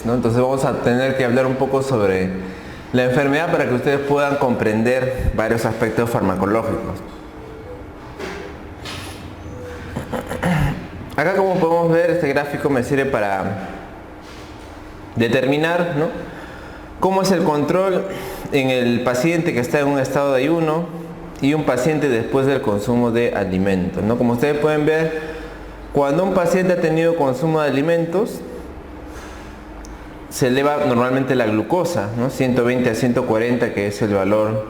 ¿no? Entonces vamos a tener que hablar un poco sobre la enfermedad para que ustedes puedan comprender varios aspectos farmacológicos. Acá, como podemos ver, este gráfico me sirve para determinar, ¿no?, cómo es el control en el paciente que está en un estado de ayuno y un paciente después del consumo de alimentos, ¿no? Como ustedes pueden ver, cuando un paciente ha tenido consumo de alimentos, se eleva normalmente la glucosa, ¿no? 120 a 140, que es el valor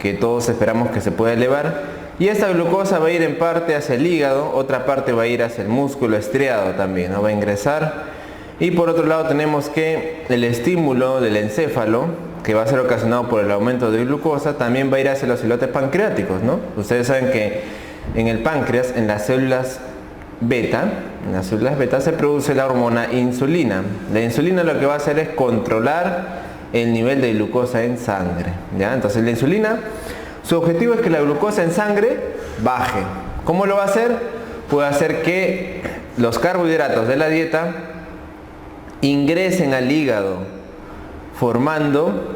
que todos esperamos que se pueda elevar. Y esta glucosa va a ir en parte hacia el hígado, otra parte va a ir hacia el músculo estriado también, ¿no? Va a ingresar. Y por otro lado tenemos que el estímulo del encéfalo, que va a ser ocasionado por el aumento de glucosa, también va a ir hacia los islotes pancreáticos, ¿no? Ustedes saben que en el páncreas, en las células beta, se produce la hormona insulina. La insulina lo que va a hacer es controlar el nivel de glucosa en sangre, ¿ya? Entonces la insulina, su objetivo es que la glucosa en sangre baje. ¿Cómo lo va a hacer? Puede hacer que los carbohidratos de la dieta ingresen al hígado formando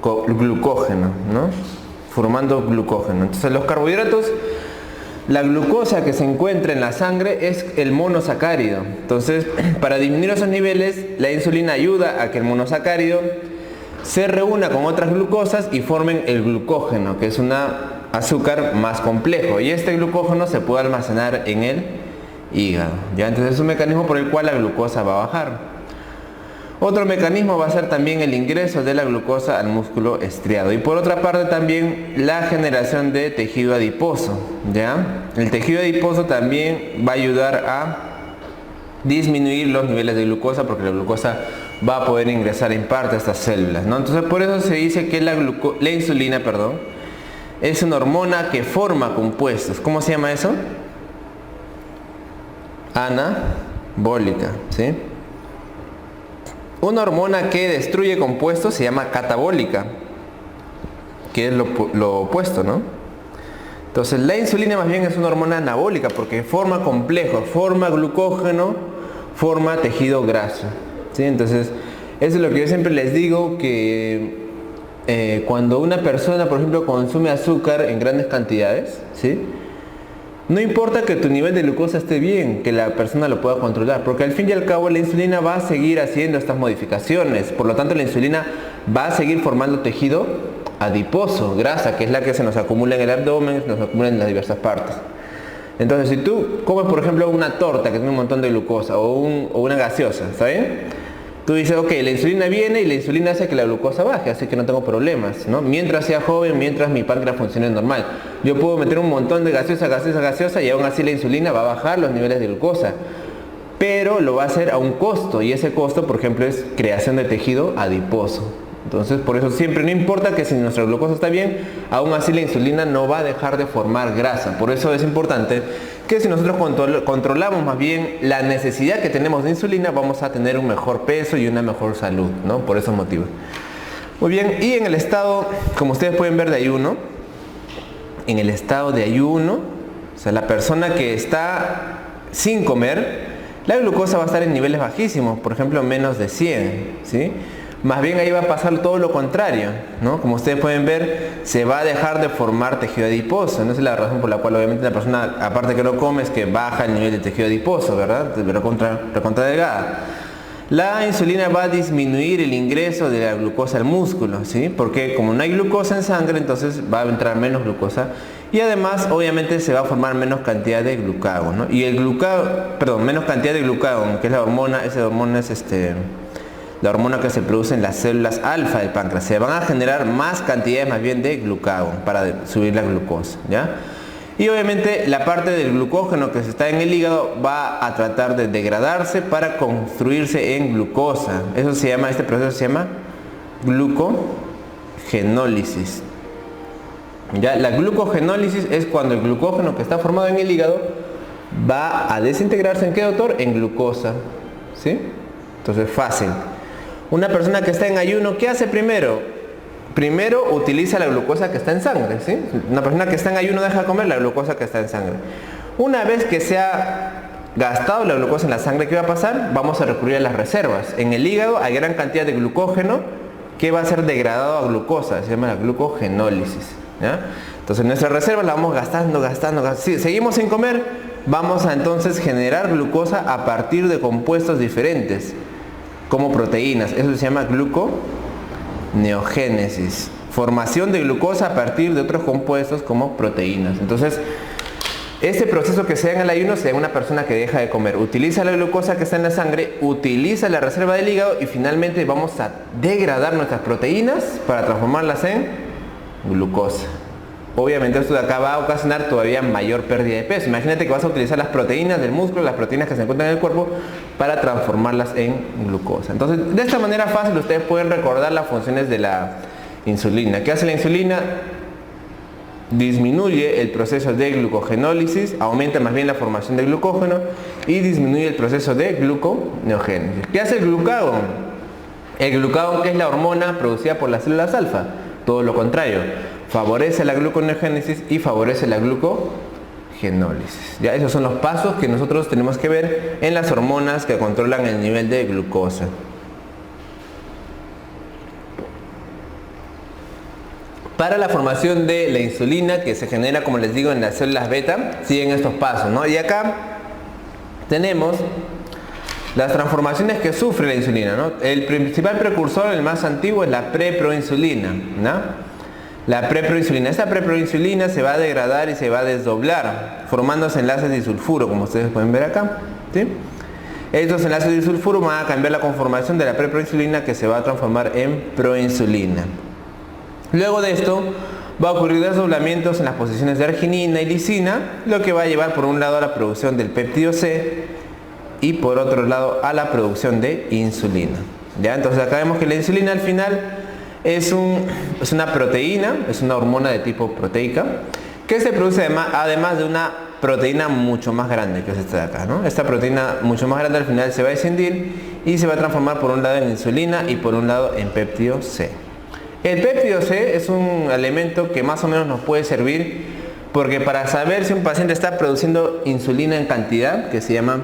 glucógeno, ¿no? Formando glucógeno. Entonces los carbohidratos, la glucosa que se encuentra en la sangre es el monosacárido. Entonces, para disminuir esos niveles, la insulina ayuda a que el monosacárido se reúna con otras glucosas y formen el glucógeno, que es un azúcar más complejo, y este glucógeno se puede almacenar en el hígado, ¿ya? Entonces es un mecanismo por el cual la glucosa va a bajar. Otro mecanismo va a ser también el ingreso de la glucosa al músculo estriado, y por otra parte también la generación de tejido adiposo, ¿ya? El tejido adiposo también va a ayudar a disminuir los niveles de glucosa, porque la glucosa va a poder ingresar en parte a estas células, ¿no? Entonces por eso se dice que la insulina, es una hormona que forma compuestos. ¿Cómo se llama eso? Anabólica, ¿sí? Una hormona que destruye compuestos se llama catabólica, que es lo opuesto, ¿no? Entonces la insulina más bien es una hormona anabólica porque forma complejos, forma glucógeno, forma tejido graso, ¿sí? Entonces eso es lo que yo siempre les digo, que cuando una persona, por ejemplo, consume azúcar en grandes cantidades, ¿sí?, no importa que tu nivel de glucosa esté bien, que la persona lo pueda controlar, porque al fin y al cabo la insulina va a seguir haciendo estas modificaciones. Por lo tanto, la insulina va a seguir formando tejido adiposo, grasa, que es la que se nos acumula en el abdomen, se nos acumula en las diversas partes. Entonces, si tú comes, por ejemplo, una torta que tiene un montón de glucosa o una gaseosa, ¿está bien? Tú dices, ok, la insulina viene y la insulina hace que la glucosa baje, así que no tengo problemas, ¿no? Mientras sea joven, mientras mi páncreas funcione normal. Yo puedo meter un montón de gaseosa y aún así la insulina va a bajar los niveles de glucosa. Pero lo va a hacer a un costo, y ese costo, por ejemplo, es creación de tejido adiposo. Entonces, por eso siempre, no importa que si nuestra glucosa está bien, aún así la insulina no va a dejar de formar grasa. Por eso es importante que si nosotros controlamos más bien la necesidad que tenemos de insulina, vamos a tener un mejor peso y una mejor salud, ¿no? Por esos motivos. Muy bien, y en el estado, como ustedes pueden ver, de ayuno, en el estado de ayuno, o sea, la persona que está sin comer, la glucosa va a estar en niveles bajísimos, por ejemplo, menos de 100, ¿sí? Más bien ahí va a pasar todo lo contrario, ¿no? Como ustedes pueden ver, se va a dejar de formar tejido adiposo. Esa es la razón por la cual obviamente la persona, aparte que no come, es que baja el nivel de tejido adiposo, ¿verdad? Recontra delgada. La insulina va a disminuir el ingreso de la glucosa al músculo, ¿sí? Porque como no hay glucosa en sangre, entonces va a entrar menos glucosa. Y además, obviamente, se va a formar menos cantidad de glucagón, ¿no? Y menos cantidad de glucagón, que es la hormona, esa hormona es la hormona que se produce en las células alfa del páncreas. Se van a generar más cantidades más bien de glucagón para subir la glucosa, ¿ya? Y obviamente la parte del glucógeno que se está en el hígado va a tratar de degradarse para construirse en glucosa. Este proceso se llama glucogenólisis. ¿Ya? La glucogenólisis es cuando el glucógeno que está formado en el hígado va a desintegrarse ¿en qué, doctor? En glucosa, ¿sí? Entonces, fácil. Una persona que está en ayuno, ¿qué hace primero? primero utiliza la glucosa que está en sangre, ¿sí? Una persona que está en ayuno deja de comer la glucosa que está en sangre. Una vez que se ha gastado la glucosa en la sangre, ¿qué va a pasar? Vamos a recurrir a las reservas. En el hígado hay gran cantidad de glucógeno que va a ser degradado a glucosa, se llama la glucogenólisis, ¿ya? Entonces nuestras reservas la vamos gastando. Si seguimos sin comer, vamos a entonces generar glucosa a partir de compuestos diferentes, como proteínas. Eso se llama gluconeogénesis. Formación de glucosa a partir de otros compuestos como proteínas. Entonces, este proceso que se da en el ayuno se da en una persona que deja de comer. Utiliza la glucosa que está en la sangre, utiliza la reserva del hígado y finalmente vamos a degradar nuestras proteínas para transformarlas en glucosa. Obviamente esto de acá va a ocasionar todavía mayor pérdida de peso. Imagínate que vas a utilizar las proteínas del músculo, las proteínas que se encuentran en el cuerpo, para transformarlas en glucosa. Entonces, de esta manera fácil ustedes pueden recordar las funciones de la insulina. ¿Qué hace la insulina? Disminuye el proceso de glucogenólisis, aumenta más bien la formación de glucógeno y disminuye el proceso de gluconeogénesis. ¿Qué hace el glucagón? El glucagón, que es la hormona producida por las células alfa, todo lo contrario, favorece la gluconeogénesis y favorece la glucogenólisis. Ya, esos son los pasos que nosotros tenemos que ver en las hormonas que controlan el nivel de glucosa. Para la formación de la insulina, que se genera, como les digo, en las células beta, siguen estos pasos, ¿no? Y acá tenemos las transformaciones que sufre la insulina, ¿no? El principal precursor, el más antiguo, es la preproinsulina, ¿no? La preproinsulina. Esta preproinsulina se va a degradar y se va a desdoblar, formándose enlaces disulfuro, como ustedes pueden ver acá, ¿sí? Estos enlaces disulfuro van a cambiar la conformación de la preproinsulina, que se va a transformar en proinsulina. Luego de esto va a ocurrir desdoblamientos en las posiciones de arginina y lisina, lo que va a llevar por un lado a la producción del péptido C y por otro lado a la producción de insulina. ¿Ya? Entonces acá vemos que la insulina al final es una proteína, es una hormona de tipo proteica, que se produce además de una proteína mucho más grande, que es esta de acá, ¿no? Esta proteína mucho más grande al final se va a escindir y se va a transformar por un lado en insulina y por un lado en péptido C. El péptido C es un elemento que más o menos nos puede servir, porque para saber si un paciente está produciendo insulina en cantidad, que se llama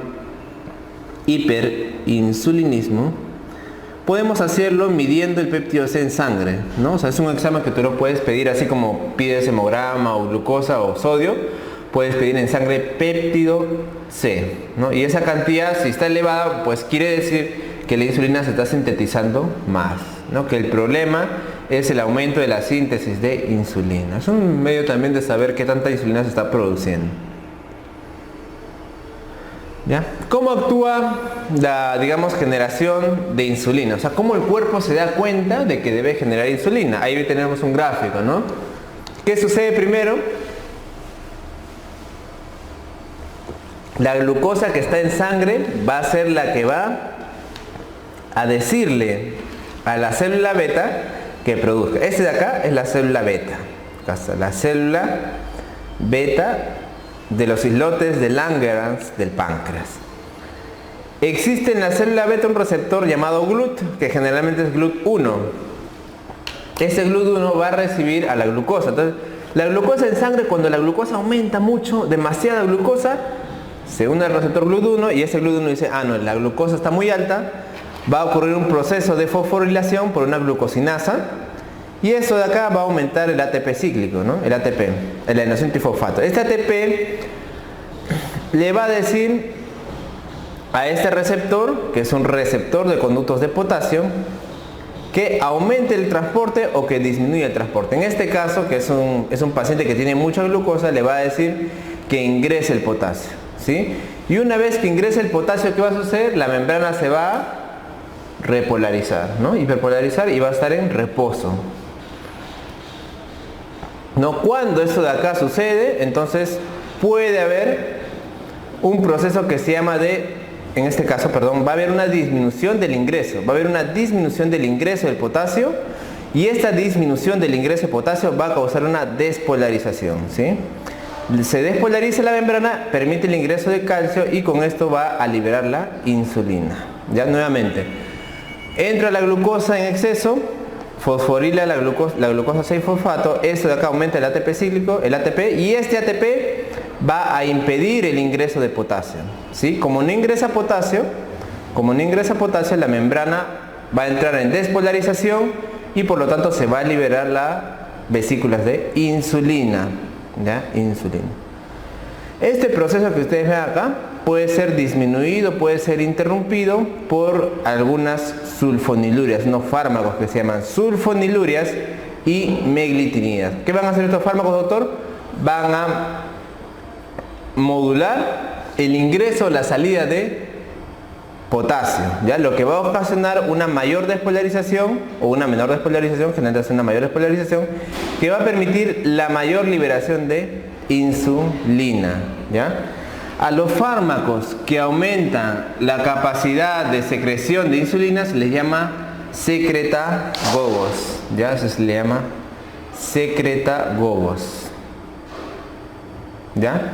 hiperinsulinismo, podemos hacerlo midiendo el péptido C en sangre, ¿no? O sea, es un examen que tú lo puedes pedir así como pides hemograma o glucosa o sodio, puedes pedir en sangre péptido C, ¿no? Y esa cantidad, si está elevada, pues quiere decir que la insulina se está sintetizando más, ¿no? Que el problema es el aumento de la síntesis de insulina. Es un medio también de saber qué tanta insulina se está produciendo. ¿Ya? ¿Cómo actúa la, digamos, generación de insulina? O sea, ¿cómo el cuerpo se da cuenta de que debe generar insulina? Ahí tenemos un gráfico, ¿no? ¿Qué sucede primero? La glucosa que está en sangre va a ser la que va a decirle a la célula beta que produzca. Este de acá es la célula beta. Acá está la célula beta de los islotes de Langerhans del páncreas. Existe en la célula beta un receptor llamado GLUT, que generalmente es GLUT1. Ese GLUT1 va a recibir a la glucosa. Entonces, la glucosa en sangre, cuando la glucosa aumenta mucho, demasiada glucosa, se une al receptor GLUT1 y ese GLUT1 dice, ah no, la glucosa está muy alta, va a ocurrir un proceso de fosforilación por una glucosinasa y eso de acá va a aumentar el ATP cíclico, ¿no? El ATP, el adenosín trifosfato. Este ATP le va a decir a este receptor, que es un receptor de conductos de potasio, que aumente el transporte o que disminuya el transporte. En este caso, que es un paciente que tiene mucha glucosa, le va a decir que ingrese el potasio, ¿sí? Y una vez que ingrese el potasio, ¿qué va a suceder? La membrana se va a repolarizar, ¿no? Hiperpolarizar y va a estar en reposo. ¿No? Cuando esto de acá sucede, entonces puede haber un proceso que se llama en este caso, perdón, va a haber una disminución del ingreso, va a haber una disminución del ingreso del potasio y esta disminución del ingreso de potasio va a causar una despolarización, ¿sí? Se despolariza la membrana, permite el ingreso de calcio y con esto va a liberar la insulina. Ya nuevamente, entra la glucosa en exceso, fosforila la glucosa 6-fosfato, esto de acá aumenta el ATP cíclico, el ATP, y este ATP va a impedir el ingreso de potasio, ¿sí? Como no ingresa potasio, la membrana va a entrar en despolarización y por lo tanto se va a liberar las vesículas de insulina, ¿ya? Insulina. Este proceso que ustedes ven acá puede ser disminuido, puede ser interrumpido por algunas sulfonilurias, unos fármacos que se llaman sulfonilurias y meglitinidas. ¿Qué van a hacer estos fármacos, doctor? Van a modular el ingreso o la salida de potasio, ¿ya? Lo que va a ocasionar una mayor despolarización o una menor despolarización, generalmente una mayor despolarización, que va a permitir la mayor liberación de insulina, ¿ya? A los fármacos que aumentan la capacidad de secreción de insulina se les llama secretagogos, ¿ya? Eso se le llama secretagogos, ¿ya?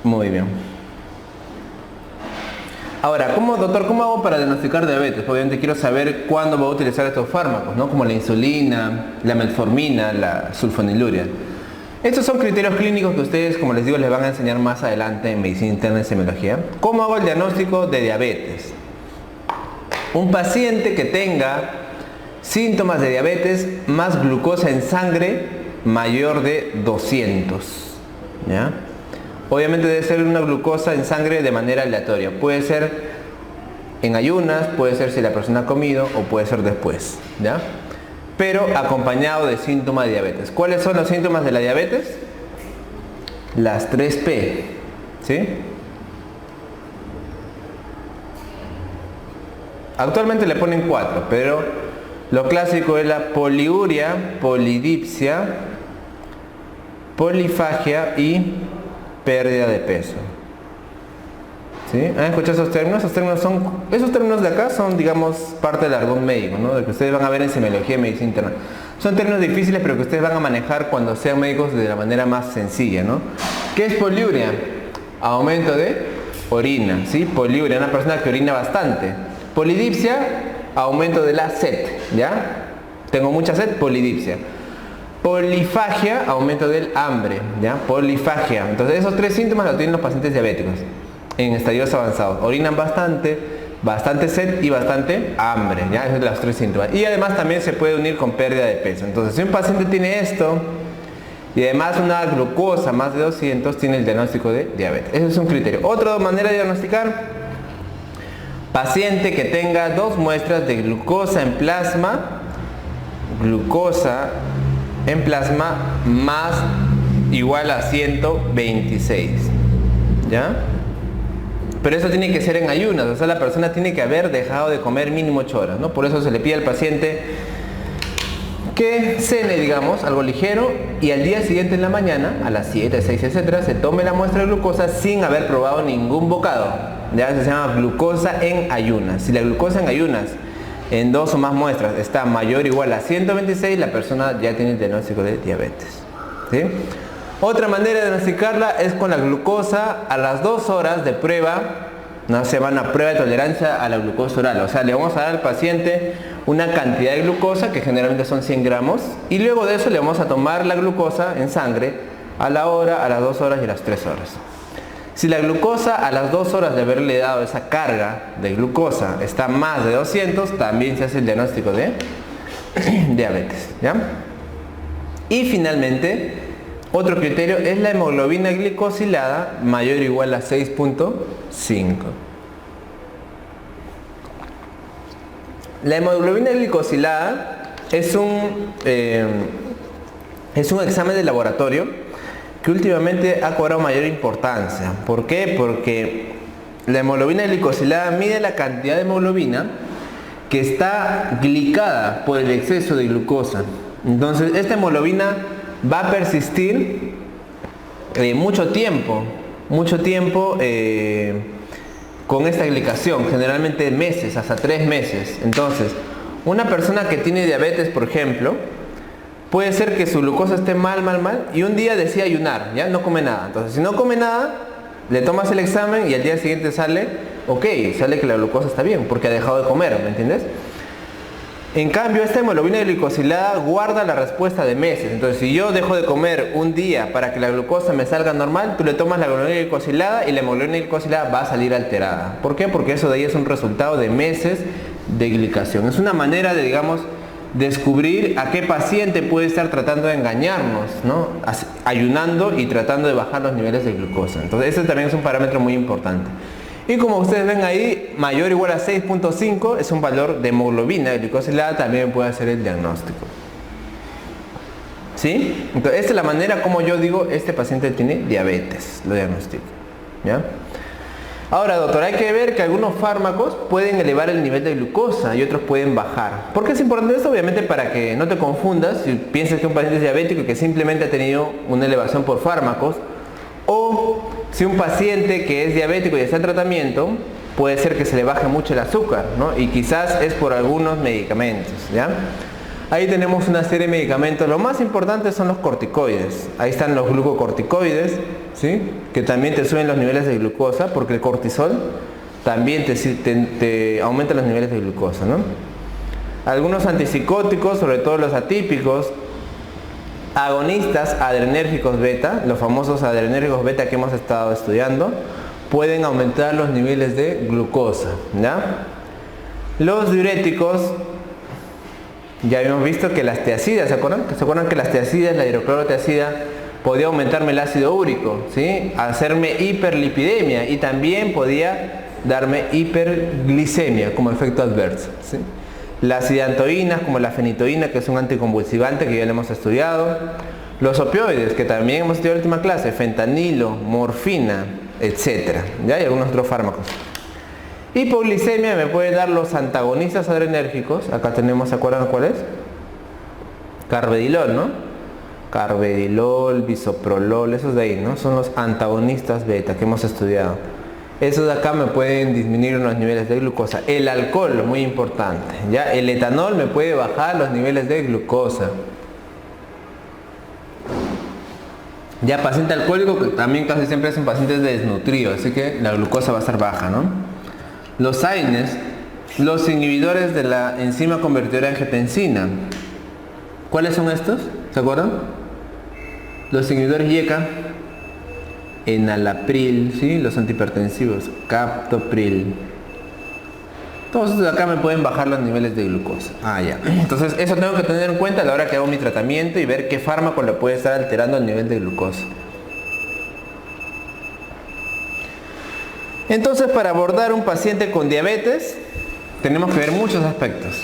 Muy bien. Ahora, doctor, ¿cómo hago para diagnosticar diabetes? Obviamente quiero saber cuándo voy a utilizar estos fármacos, ¿no? Como la insulina, la metformina, la sulfoniluria. Estos son criterios clínicos que ustedes, como les digo, les van a enseñar más adelante en medicina interna y semiología. ¿Cómo hago el diagnóstico de diabetes? Un paciente que tenga síntomas de diabetes más glucosa en sangre mayor de 200, ¿ya? Obviamente debe ser una glucosa en sangre de manera aleatoria. Puede ser en ayunas, puede ser si la persona ha comido o puede ser después, ¿ya? Pero acompañado de síntomas de diabetes. ¿Cuáles son los síntomas de la diabetes? Las 3P, ¿sí? Actualmente le ponen 4, pero lo clásico es la poliuria, polidipsia, polifagia y pérdida de peso. ¿Sí? ¿Han escuchado esos términos? Esos términos de acá son, digamos, parte del argot médico, ¿no? De que ustedes van a ver en semiología y medicina interna. Son términos difíciles, pero que ustedes van a manejar cuando sean médicos de la manera más sencilla, ¿no? ¿Qué es poliuria? Aumento de orina, ¿sí? Poliuria, una persona que orina bastante. Polidipsia, aumento de la sed, ¿ya? Tengo mucha sed, polidipsia. Polifagia, aumento del hambre, ¿ya? Polifagia. Entonces esos 3 síntomas los tienen los pacientes diabéticos en estadios avanzados. Orinan bastante, bastante sed y bastante hambre, ¿ya? Esos son los 3 síntomas. Y además también se puede unir con pérdida de peso. Entonces si un paciente tiene esto y además una glucosa más de 200, tiene el diagnóstico de diabetes. Ese es un criterio. Otra manera de diagnosticar: paciente que tenga 2 muestras de glucosa en plasma más igual a 126, ¿ya? Pero eso tiene que ser en ayunas, o sea, la persona tiene que haber dejado de comer mínimo 8 horas, ¿no? Por eso se le pide al paciente que cene, digamos, algo ligero y al día siguiente en la mañana, a las 7, 6, etcétera, se tome la muestra de glucosa sin haber probado ningún bocado. Ya se llama glucosa en ayunas. Si la glucosa en ayunas en 2 o más muestras está mayor o igual a 126, la persona ya tiene el diagnóstico de diabetes, ¿sí? Otra manera de diagnosticarla es con la glucosa a las 2 horas de prueba, no se van a prueba de tolerancia a la glucosa oral, o sea, le vamos a dar al paciente una cantidad de glucosa que generalmente son 100 gramos y luego de eso le vamos a tomar la glucosa en sangre a la hora, a las 2 horas y a las 3 horas. Si la glucosa a las 2 horas de haberle dado esa carga de glucosa está más de 200, también se hace el diagnóstico de diabetes, ¿ya? Y finalmente, otro criterio es la hemoglobina glicosilada mayor o igual a 6.5. La hemoglobina glicosilada es un examen de laboratorio que últimamente ha cobrado mayor importancia. ¿Por qué? Porque la hemoglobina glicosilada mide la cantidad de hemoglobina que está glicada por el exceso de glucosa. Entonces esta hemoglobina va a persistir mucho tiempo con esta glicación, generalmente meses, hasta 3 meses. Entonces, una persona que tiene diabetes, por ejemplo, puede ser que su glucosa esté mal y un día decide ayunar, ya no come nada. Entonces si no come nada, le tomas el examen y al día siguiente sale ok, sale que la glucosa está bien, porque ha dejado de comer, ¿me entiendes? En cambio, esta hemoglobina glicosilada guarda la respuesta de meses. Entonces, si yo dejo de comer un día para que la glucosa me salga normal, tú le tomas la hemoglobina glicosilada y la hemoglobina glicosilada va a salir alterada. ¿Por qué? Porque eso de ahí es un resultado de meses de glicación. Es una manera de, digamos, descubrir a qué paciente puede estar tratando de engañarnos, ¿no? Ayunando y tratando de bajar los niveles de glucosa. Entonces, ese también es un parámetro muy importante. Y como ustedes ven ahí, mayor o igual a 6.5 es un valor de hemoglobina glicosilada, también puede hacer el diagnóstico. ¿Sí? Entonces, esta es la manera como yo digo, este paciente tiene diabetes, lo diagnostico. ¿Ya? Ahora, doctor, hay que ver que algunos fármacos pueden elevar el nivel de glucosa y otros pueden bajar. ¿Por qué es importante esto? Obviamente para que no te confundas, si piensas que un paciente es diabético y que simplemente ha tenido una elevación por fármacos, o si un paciente que es diabético y está en tratamiento, puede ser que se le baje mucho el azúcar, ¿no? Y quizás es por algunos medicamentos, ¿ya? Ahí tenemos una serie de medicamentos. Lo más importante son los corticoides. Ahí están los glucocorticoides, ¿sí? Que también te suben los niveles de glucosa, porque el cortisol también te aumenta los niveles de glucosa, ¿no? Algunos antipsicóticos, sobre todo los atípicos, agonistas adrenérgicos beta, los famosos adrenérgicos beta que hemos estado estudiando, pueden aumentar los niveles de glucosa, ¿ya? Los diuréticos, ya habíamos visto que las tiazidas, ¿se acuerdan? ¿Se acuerdan que las tiazidas, la hidroclorotiazida, podía aumentarme el ácido úrico, ¿sí? Hacerme hiperlipidemia y también podía darme hiperglicemia como efecto adverso, ¿sí? Las hidantoínas como la fenitoína, que es un anticonvulsivante que ya lo hemos estudiado. Los opioides, que también hemos estudiado en la última clase, fentanilo, morfina, etc. ¿Ya? Hay algunos otros fármacos. Hipoglicemia me puede dar los antagonistas adrenérgicos. Acá tenemos, ¿se acuerdan cuál es? Carvedilol, ¿no? Carvedilol, bisoprolol, esos de ahí, ¿no? Son los antagonistas beta que hemos estudiado. Esos de acá me pueden disminuir los niveles de glucosa. El alcohol, muy importante, ¿ya? El etanol me puede bajar los niveles de glucosa. Ya paciente alcohólico, que también casi siempre es un paciente desnutrido, así que la glucosa va a estar baja, ¿no? Los AINES, los inhibidores de la enzima convertidora de angiotensina. ¿Cuáles son estos? ¿Se acuerdan? Los inhibidores YECA, enalapril, ¿sí? Los antihipertensivos, captopril. Todos estos de acá me pueden bajar los niveles de glucosa. Ya. Entonces eso tengo que tener en cuenta a la hora que hago mi tratamiento y ver qué fármaco le puede estar alterando el nivel de glucosa. Entonces, para abordar un paciente con diabetes, tenemos que ver muchos aspectos.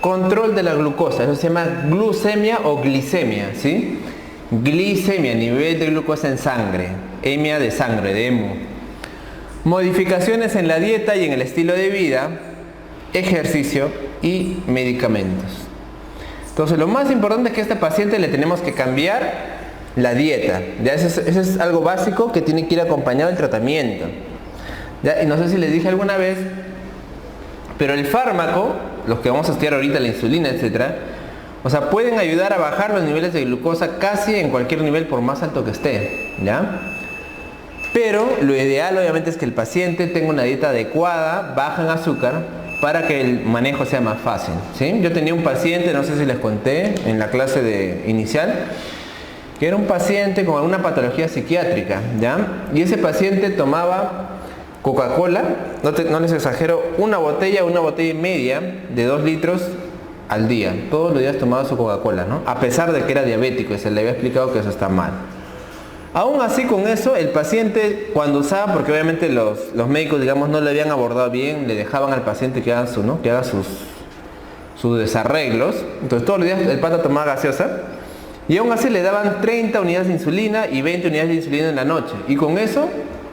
Control de la glucosa, eso se llama glucemia o glicemia, ¿sí? Glicemia, nivel de glucosa en sangre, emia de sangre, de hemo. Modificaciones en la dieta y en el estilo de vida, ejercicio y medicamentos. Entonces, lo más importante es que a este paciente le tenemos que cambiar la dieta. ¿Ya? Eso es algo básico que tiene que ir acompañado del tratamiento. ¿Ya? Y no sé si les dije alguna vez, pero el fármaco, los que vamos a estudiar ahorita, la insulina, etcétera, o sea, pueden ayudar a bajar los niveles de glucosa casi en cualquier nivel, por más alto que esté, ¿ya? Pero lo ideal obviamente es que el paciente tenga una dieta adecuada, baja en azúcar, para que el manejo sea más fácil, ¿sí? Yo tenía un paciente, no sé si les conté en la clase inicial, que era un paciente con alguna patología psiquiátrica, ¿ya? Y ese paciente tomaba Coca-Cola, no les exagero, una botella y media de 2 litros al día. Todos los días tomaba su Coca-Cola, ¿no? A pesar de que era diabético y se le había explicado que eso está mal. Aún así, con eso, el paciente cuando usaba, porque obviamente los médicos, digamos, no le habían abordado bien, le dejaban al paciente que haga sus desarreglos. Entonces todos los días el pata tomaba gaseosa y aún así le daban 30 unidades de insulina y 20 unidades de insulina en la noche. Y con eso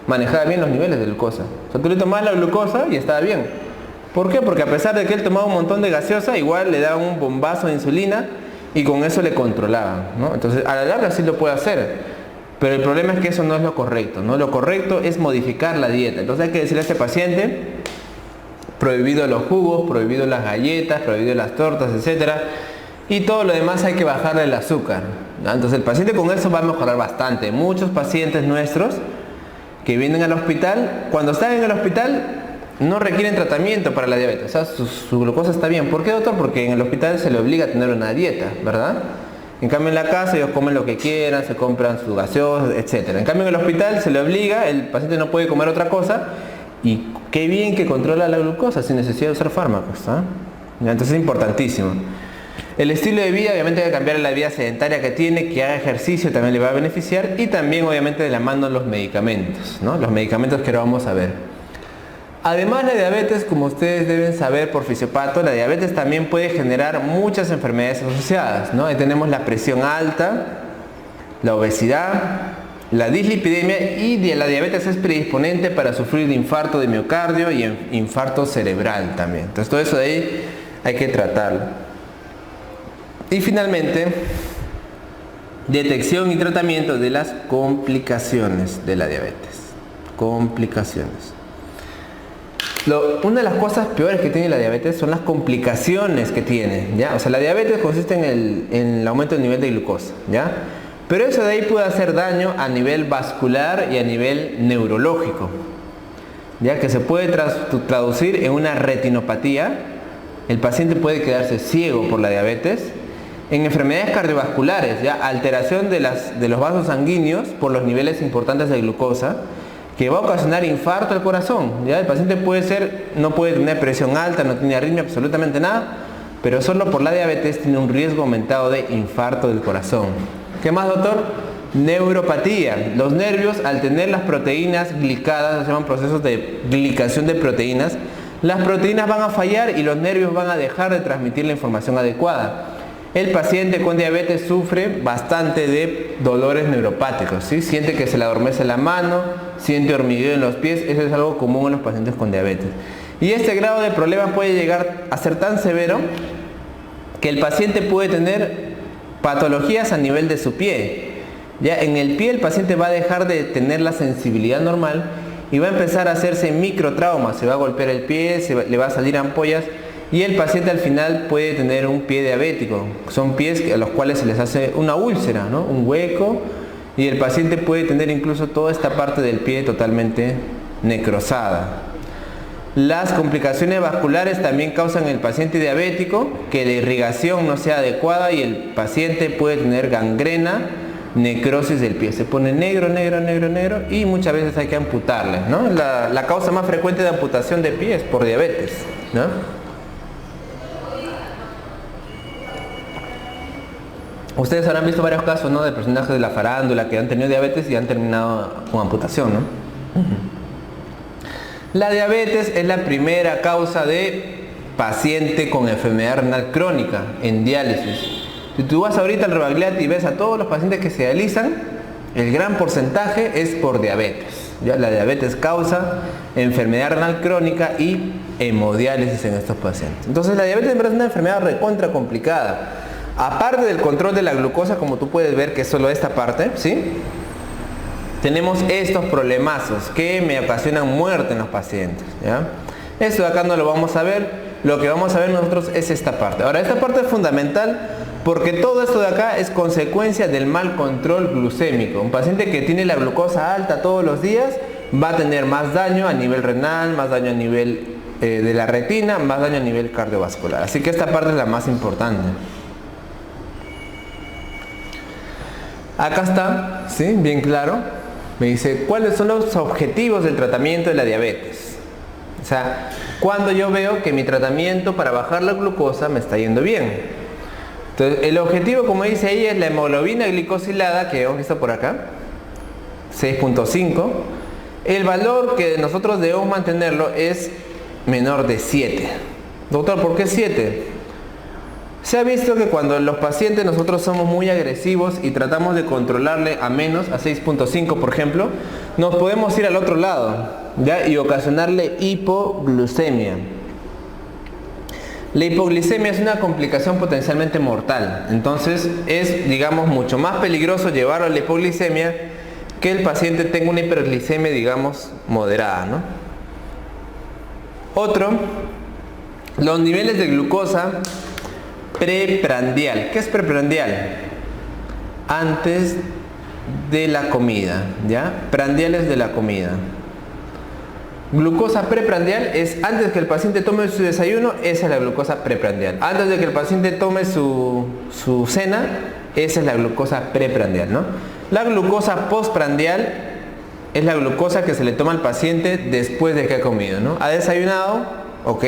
manejaba bien los niveles de glucosa. O sea, tú le tomabas la glucosa y estaba bien. ¿Por qué? Porque a pesar de que él tomaba un montón de gaseosa, igual le daban un bombazo de insulina y con eso le controlaban, ¿no? Entonces a la larga sí lo puede hacer. Pero el problema es que eso no es lo correcto, ¿no? Lo correcto es modificar la dieta. Entonces hay que decirle a este paciente, prohibido los jugos, prohibido las galletas, prohibido las tortas, etc. Y todo lo demás hay que bajarle el azúcar, ¿no? Entonces el paciente con eso va a mejorar bastante. Muchos pacientes nuestros que vienen al hospital, cuando están en el hospital no requieren tratamiento para la diabetes, o sea, su glucosa está bien. ¿Por qué, doctor? Porque en el hospital se le obliga a tener una dieta, ¿verdad? En cambio en la casa ellos comen lo que quieran, se compran su gaseosa, etc. En cambio en el hospital se le obliga, el paciente no puede comer otra cosa, y qué bien que controla la glucosa sin necesidad de usar fármacos, ¿ah? Entonces es importantísimo. El estilo de vida, obviamente hay que cambiar la vida sedentaria que tiene, que haga ejercicio, también le va a beneficiar, y también obviamente de la mano los medicamentos, ¿no? Los medicamentos que ahora vamos a ver. Además, la diabetes, como ustedes deben saber por fisiopato, la diabetes también puede generar muchas enfermedades asociadas, ¿no? Ahí tenemos la presión alta, la obesidad, la dislipidemia, y la diabetes es predisponente para sufrir de infarto de miocardio y infarto cerebral también. Entonces todo eso de ahí hay que tratarlo. Y finalmente, detección y tratamiento de las complicaciones de la diabetes. Complicaciones. Una de las cosas peores que tiene la diabetes son las complicaciones que tiene, ¿ya? O sea, la diabetes consiste en el aumento del nivel de glucosa, ¿ya? Pero eso de ahí puede hacer daño a nivel vascular y a nivel neurológico, ¿ya? Que se puede traducir en una retinopatía. El paciente puede quedarse ciego por la diabetes. En enfermedades cardiovasculares, ¿ya? Alteración de los vasos sanguíneos por los niveles importantes de glucosa, que va a ocasionar infarto al corazón, ¿ya? El paciente no puede tener presión alta, no tiene arritmia, absolutamente nada, pero solo por la diabetes tiene un riesgo aumentado de infarto del corazón. ¿Qué más, doctor? Neuropatía. Los nervios, al tener las proteínas glicadas, se llaman procesos de glicación de proteínas, las proteínas van a fallar y los nervios van a dejar de transmitir la información adecuada. El paciente con diabetes sufre bastante de dolores neuropáticos, ¿sí? Siente que se le adormece la mano, siente hormigueo en los pies. Eso es algo común en los pacientes con diabetes. Y este grado de problema puede llegar a ser tan severo que el paciente puede tener patologías a nivel de su pie. Ya en el pie el paciente va a dejar de tener la sensibilidad normal y va a empezar a hacerse microtraumas. Se va a golpear el pie, le va a salir ampollas. Y el paciente al final puede tener un pie diabético. Son pies a los cuales se les hace una úlcera, ¿no? Un hueco, y el paciente puede tener incluso toda esta parte del pie totalmente necrosada. Las complicaciones vasculares también causan en el paciente diabético que la irrigación no sea adecuada y el paciente puede tener gangrena, necrosis del pie. Se pone negro, negro, negro, negro, y muchas veces hay que amputarle, ¿no? La causa más frecuente de amputación de pie es por diabetes, ¿no? Ustedes habrán visto varios casos, ¿no? De personajes de la farándula que han tenido diabetes y han terminado con amputación, ¿no? La diabetes es la primera causa de paciente con enfermedad renal crónica en diálisis. Si tú vas ahorita al Rebagliati y ves a todos los pacientes que se dializan, el gran porcentaje es por diabetes, ¿ya? La diabetes causa enfermedad renal crónica y hemodiálisis en estos pacientes. Entonces la diabetes es una enfermedad recontra complicada. Aparte del control de la glucosa, como tú puedes ver que es solo esta parte, ¿sí? Tenemos estos problemazos que me ocasionan muerte en los pacientes, ¿ya? Esto de acá no lo vamos a ver, lo que vamos a ver nosotros es esta parte. Ahora, esta parte es fundamental porque todo esto de acá es consecuencia del mal control glucémico. Un paciente que tiene la glucosa alta todos los días va a tener más daño a nivel renal, más daño a nivel de la retina, más daño a nivel cardiovascular. Así que esta parte es la más importante. Acá está, ¿sí? Bien claro. Me dice, ¿cuáles son los objetivos del tratamiento de la diabetes? O sea, cuando yo veo que mi tratamiento para bajar la glucosa me está yendo bien. Entonces, el objetivo, como dice ahí, es la hemoglobina glicosilada, que hemos visto por acá, 6.5. El valor que nosotros debemos mantenerlo es menor de 7. Doctor, ¿por qué 7? Se ha visto que cuando los pacientes nosotros somos muy agresivos y tratamos de controlarle a menos, a 6.5 por ejemplo, nos podemos ir al otro lado, ¿ya? Y ocasionarle hipoglucemia. La hipoglicemia es una complicación potencialmente mortal. Entonces es, digamos, mucho más peligroso llevarlo a la hipoglicemia que el paciente tenga una hiperglicemia, digamos, moderada, ¿no? Otro, los niveles de glucosa preprandial. ¿Qué es preprandial? Antes de la comida, ¿ya? Prandiales de la comida. Glucosa preprandial es antes que el paciente tome su desayuno, esa es la glucosa preprandial. Antes de que el paciente tome su cena, esa es la glucosa preprandial, ¿no? La glucosa postprandial es la glucosa que se le toma al paciente después de que ha comido, ¿no? Ha desayunado, ok.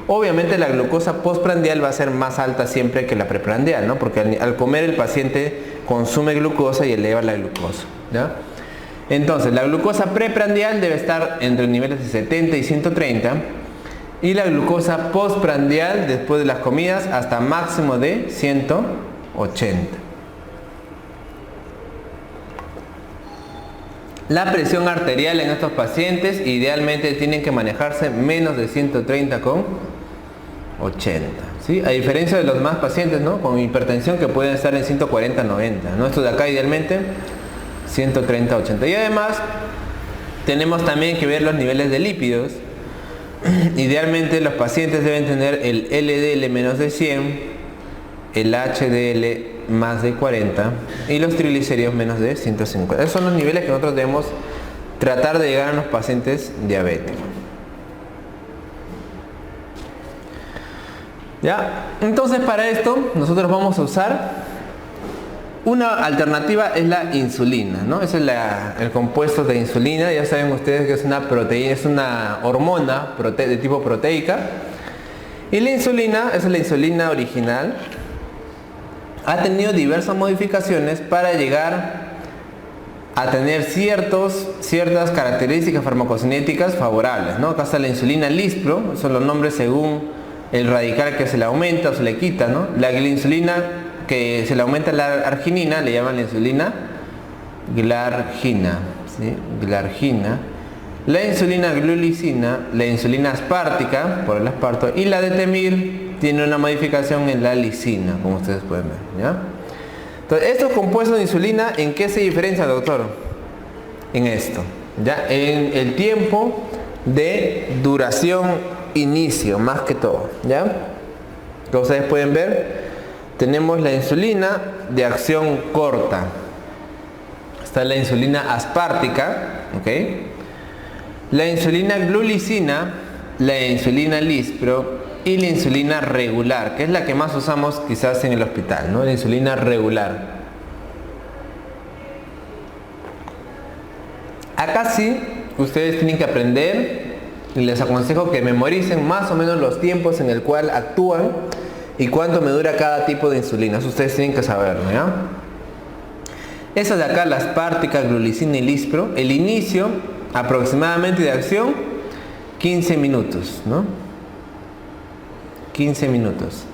Obviamente la glucosa postprandial va a ser más alta siempre que la preprandial, ¿no? Porque al comer el paciente consume glucosa y eleva la glucosa, ¿ya? Entonces, la glucosa preprandial debe estar entre niveles de 70 y 130 y la glucosa postprandial después de las comidas hasta máximo de 180. La presión arterial en estos pacientes idealmente tienen que manejarse menos de 130 con 80, ¿sí? A diferencia de los demás pacientes, ¿no? Con hipertensión que pueden estar en 140-90, ¿no? Estos de acá idealmente 130-80. Y además tenemos también que ver los niveles de lípidos. Idealmente los pacientes deben tener el LDL menos de 100, el HDL más de 40 y los triglicéridos menos de 150. Esos son los niveles que nosotros debemos tratar de llegar a los pacientes diabéticos. ¿Ya? Entonces para esto nosotros vamos a usar una alternativa, es la insulina, ¿no? Ese es el compuesto de insulina. Ya saben ustedes que es una proteína, es una hormona de tipo proteica. Y la insulina, esa es la insulina original, ha tenido diversas modificaciones para llegar a tener ciertas características farmacocinéticas favorables, ¿no? Acá está la insulina Lispro, son los nombres según el radical que se le aumenta o se le quita, ¿no? La insulina que se le aumenta la arginina le llaman la insulina glargina, ¿sí? Glargina. La insulina glulicina, la insulina aspártica por el asparto y la de Temir tiene una modificación en la lisina, como ustedes pueden ver, ¿ya? Entonces, estos compuestos de insulina, ¿en qué se diferencian, doctor? En esto, ¿ya? En el tiempo de duración inicio, más que todo, ¿ya? Como ustedes pueden ver, tenemos la insulina de acción corta. Está la insulina aspártica, ¿ok? La insulina glulicina, la insulina Lispro y la insulina regular, que es la que más usamos quizás en el hospital, ¿no? La insulina regular. Acá sí, ustedes tienen que aprender y les aconsejo que memoricen más o menos los tiempos en el cual actúan y cuánto me dura cada tipo de insulina. Eso ustedes tienen que saberlo, ¿ya? Esas de acá, la aspártica, glulicina y Lispro, el inicio aproximadamente de acción 15 minutos, ¿no? 15 minutos.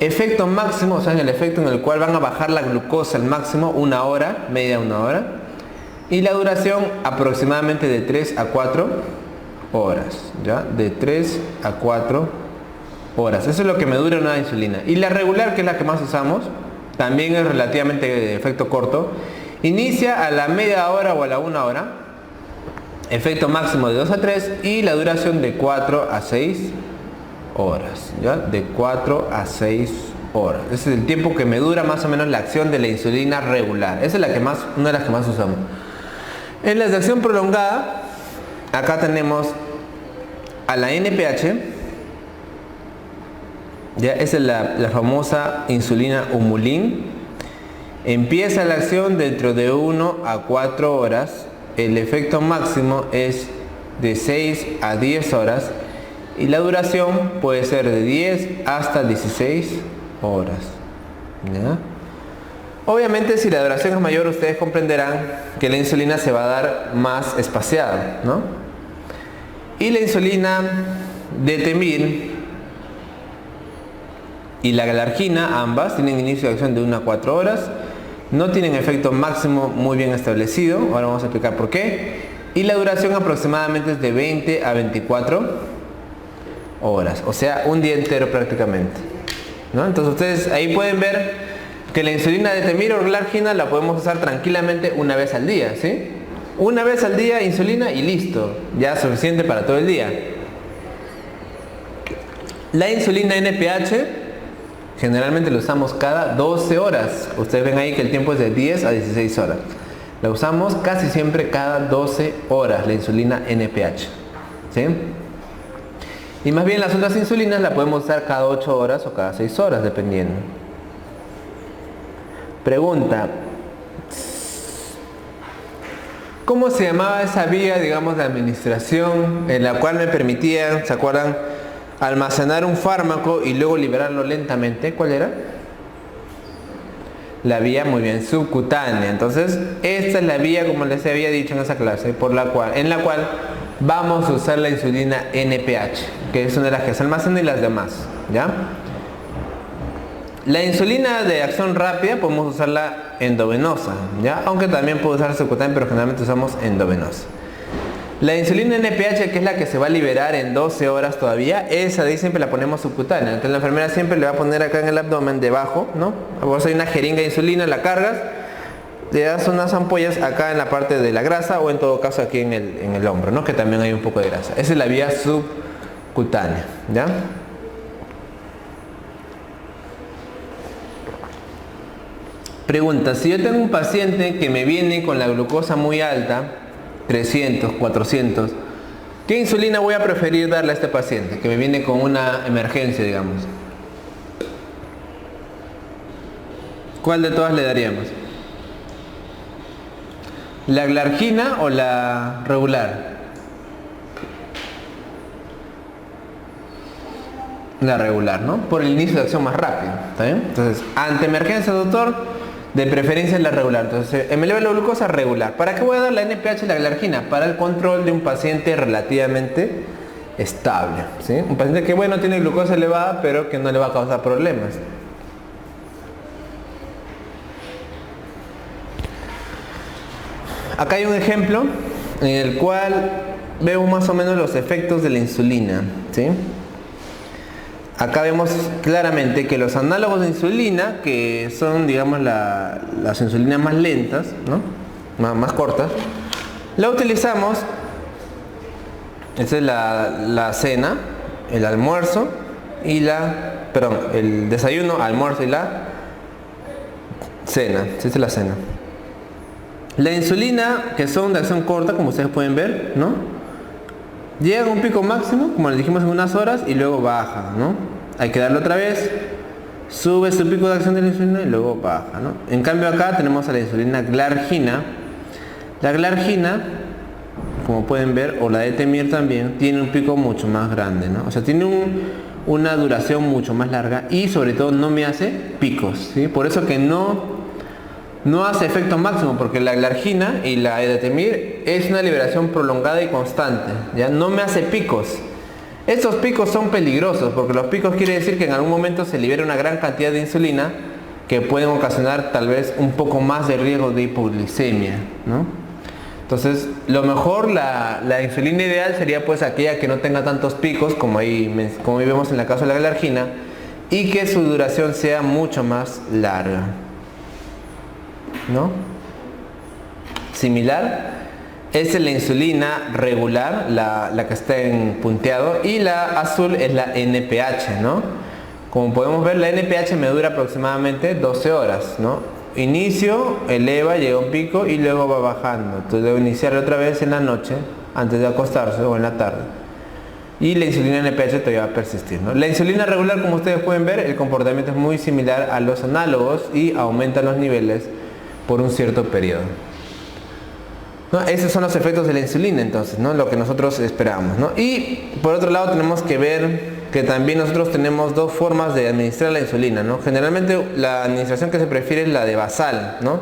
Efecto máximo, o sea, en el efecto en el cual van a bajar la glucosa al máximo, 1 hora, media 1 hora. Y la duración aproximadamente de 3 a 4 horas, ¿ya? De 3 a 4 horas. Eso es lo que me dura una insulina. Y la regular, que es la que más usamos, también es relativamente de efecto corto. Inicia a la media hora o a la 1 hora. Efecto máximo de 2 a 3 y la duración de 4 a 6 horas, ¿ya? De 4 a 6 horas. Ese es el tiempo que me dura más o menos la acción de la insulina regular. Esa es la que más, una de las que más usamos. En la de acción prolongada, acá tenemos a la NPH, ya esa es la famosa insulina Humulin. Empieza la acción dentro de 1 a 4 horas. El efecto máximo es de 6 a 10 horas y la duración puede ser de 10 hasta 16 horas, ¿ya? Obviamente si la duración es mayor, ustedes comprenderán que la insulina se va a dar más espaciada, ¿no? Y la insulina de Temir y la glargina, ambas tienen inicio de acción de 1 a 4 horas. No tienen efecto máximo muy bien establecido. Ahora vamos a explicar por qué. Y la duración aproximadamente es de 20 a 24 horas. O sea, un día entero prácticamente, ¿no? Entonces ustedes ahí pueden ver que la insulina de Temir o glargina la podemos usar tranquilamente una vez al día, ¿sí? Una vez al día insulina y listo. Ya suficiente para todo el día. La insulina NPH Generalmente lo usamos cada 12 horas. Ustedes ven ahí que el tiempo es de 10 a 16 horas. La usamos casi siempre cada 12 horas, la insulina NPH. ¿Sí? Y más bien las otras insulinas la podemos usar cada 8 horas o cada 6 horas, dependiendo. Pregunta: ¿cómo se llamaba esa vía, digamos, de administración en la cual me permitía, ¿se acuerdan?, almacenar un fármaco y luego liberarlo lentamente? ¿Cuál era? La vía, muy bien, subcutánea. Entonces, esta es la vía, como les había dicho en esa clase, en la cual vamos a usar la insulina NPH, que es una de las que se almacena, y las demás, ¿ya? La insulina de acción rápida podemos usarla endovenosa, ¿ya? Aunque también puede usarse subcutánea, pero generalmente usamos endovenosa. La insulina NPH, que es la que se va a liberar en 12 horas todavía, esa de ahí siempre la ponemos subcutánea. Entonces la enfermera siempre le va a poner acá en el abdomen, debajo, ¿no? Vos hay una jeringa de insulina, la cargas, le das unas ampollas acá en la parte de la grasa, o en todo caso aquí en el hombro, ¿no? Que también hay un poco de grasa. Esa es la vía subcutánea, ¿ya? Pregunta: si yo tengo un paciente que me viene con la glucosa muy alta, 300, 400, ¿qué insulina voy a preferir darle a este paciente que me viene con una emergencia, digamos? ¿Cuál de todas le daríamos? ¿La glargina o la regular? La regular, ¿no? Por el inicio de acción más rápido, ¿está bien? Entonces, ante emergencia, doctor, de preferencia es la regular. Entonces, me eleva la glucosa, regular. ¿Para qué voy a dar la NPH y la glargina? Para el control de un paciente relativamente estable, ¿sí? Un paciente que, bueno, tiene glucosa elevada, pero que no le va a causar problemas. Acá hay un ejemplo en el cual vemos más o menos los efectos de la insulina, ¿sí? Acá vemos claramente que los análogos de insulina, que son, digamos, las insulinas más lentas, ¿no? Más cortas, la utilizamos. Esta es la cena, el almuerzo y el desayuno, almuerzo y la cena. Esta es la cena. La insulina, que son de acción corta, como ustedes pueden ver, ¿no? Llega a un pico máximo, como les dijimos, en unas horas, y luego baja, ¿no? Hay que darle otra vez, sube su pico de acción de la insulina y luego baja, ¿no? En cambio acá tenemos a la insulina glargina. La glargina, como pueden ver, o la de Temir también, tiene un pico mucho más grande, ¿no? O sea, tiene una duración mucho más larga y sobre todo no me hace picos, ¿sí? Por eso que no hace efecto máximo, porque la glargina y la edatemir es una liberación prolongada y constante, ¿ya? No me hace picos. Estos picos son peligrosos, porque los picos quiere decir que en algún momento se libera una gran cantidad de insulina que pueden ocasionar tal vez un poco más de riesgo de hipoglicemia, ¿no? Entonces, lo mejor, la insulina ideal sería pues aquella que no tenga tantos picos, como ahí vemos en el caso de la glargina, y que su duración sea mucho más larga, ¿no? Similar, esa es la insulina regular, la que está en punteado, y la azul es la NPH, ¿no? Como podemos ver, la NPH me dura aproximadamente 12 horas, ¿no? Inicio, eleva, llega a un pico y luego va bajando. Entonces debo iniciar otra vez en la noche, antes de acostarse, o en la tarde. Y la insulina NPH todavía va a persistir, ¿no? La insulina regular, como ustedes pueden ver, el comportamiento es muy similar a los análogos y aumenta los niveles por un cierto periodo, ¿no? Esos son los efectos de la insulina, entonces, ¿no? Lo que nosotros esperamos, ¿no? Y por otro lado tenemos que ver que también nosotros tenemos dos formas de administrar la insulina, ¿no? Generalmente la administración que se prefiere es la de basal, ¿no?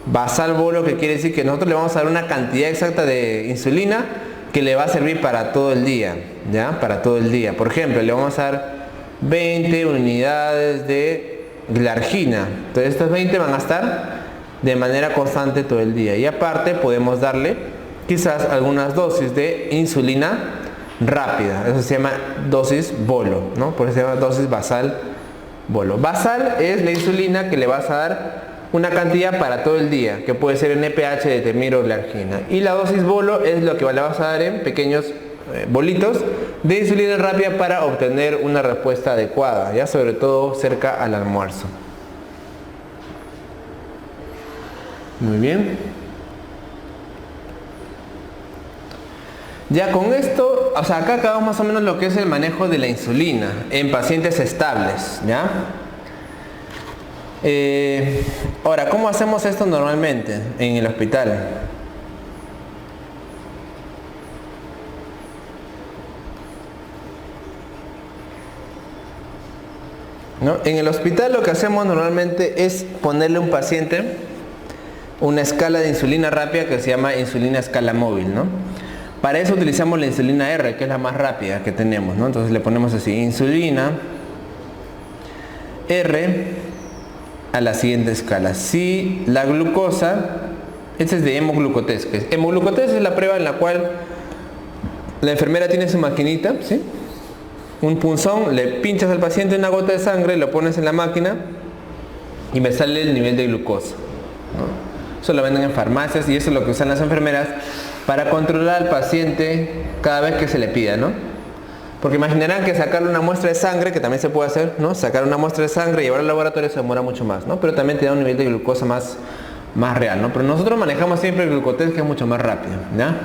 Basal bolo, que quiere decir que nosotros le vamos a dar una cantidad exacta de insulina que le va a servir para todo el día, ¿ya? Para todo el día. Por ejemplo, le vamos a dar 20 unidades de glargina. Entonces estas 20 van a estar de manera constante todo el día. Y aparte podemos darle quizás algunas dosis de insulina rápida. Eso se llama dosis bolo, ¿no? Por eso se llama dosis basal bolo. Basal es la insulina que le vas a dar una cantidad para todo el día, que puede ser NPH, detemir o glargina. Y la dosis bolo es lo que le vas a dar en pequeños bolitos de insulina rápida para obtener una respuesta adecuada, ya sobre todo cerca al almuerzo. Muy bien. Ya con esto, o sea, acá acabamos más o menos lo que es el manejo de la insulina en pacientes estables, ¿ya? Ahora, ¿cómo hacemos esto normalmente en el hospital? ¿No? En el hospital lo que hacemos normalmente es ponerle a un paciente una escala de insulina rápida que se llama insulina escala móvil, ¿no? Para eso utilizamos la insulina R, que es la más rápida que tenemos, ¿no? Entonces le ponemos así, insulina R a la siguiente escala. Si la glucosa, este es de hemoglucotés, que es, hemoglucotés es la prueba en la cual la enfermera tiene su maquinita, ¿sí? Un punzón, le pinchas al paciente una gota de sangre, lo pones en la máquina y me sale el nivel de glucosa, ¿no? Eso lo venden en farmacias y eso es lo que usan las enfermeras para controlar al paciente cada vez que se le pida, ¿no? Porque imaginarán que sacarle una muestra de sangre, que también se puede hacer, ¿no? Sacar una muestra de sangre y llevarla al laboratorio se demora mucho más, ¿no? Pero también te da un nivel de glucosa más real, ¿no? Pero nosotros manejamos siempre el glucotés, que es mucho más rápido, ¿ya?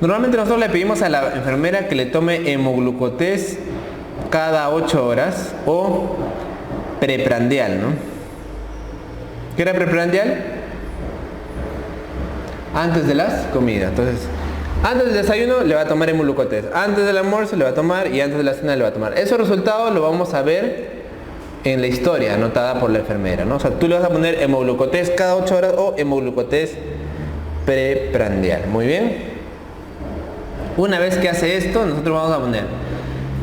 Normalmente nosotros le pedimos a la enfermera que le tome hemoglucotés cada 8 horas o preprandial, ¿no? ¿Qué era preprandial? Antes de las comidas. Entonces, antes del desayuno le va a tomar hemoglucotés, antes del almuerzo le va a tomar y antes de la cena le va a tomar. Esos resultados lo vamos a ver en la historia anotada por la enfermera, ¿no? O sea, tú le vas a poner hemoglucotés cada 8 horas o hemoglucotés preprandial. Muy bien. Una vez que hace esto, nosotros vamos a poner,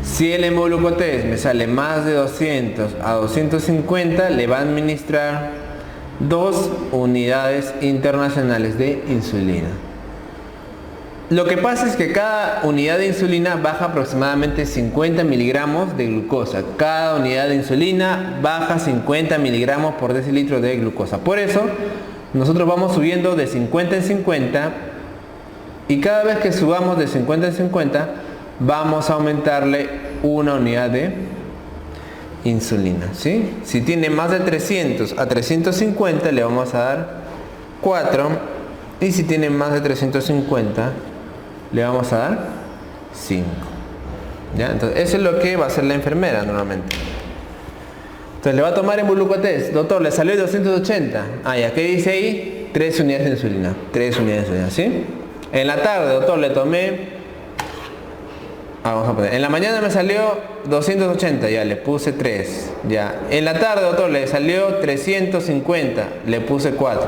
si el hemoglucotés me sale más de 200 a 250, le va a administrar 2 unidades internacionales de insulina. Lo que pasa es que cada unidad de insulina baja aproximadamente 50 miligramos de glucosa. Cada unidad de insulina baja 50 miligramos por decilitro de glucosa. Por eso, nosotros vamos subiendo de 50 en 50 y cada vez que subamos de 50 en 50, vamos a aumentarle una unidad de insulina, ¿sí? Si tiene más de 300 a 350 le vamos a dar 4 y si tiene más de 350 le vamos a dar 5, ¿ya? Entonces eso es lo que va a hacer la enfermera normalmente. Entonces le va a tomar hemoglucotés, doctor, le salió 280, ya, ¿qué dice ahí? 3 unidades de insulina, 3 unidades de insulina, ¿sí? En la tarde, doctor, le tomé, vamos a poner, en la mañana me salió 280, ya, le puse 3, ya. En la tarde, doctor, le salió 350, le puse 4.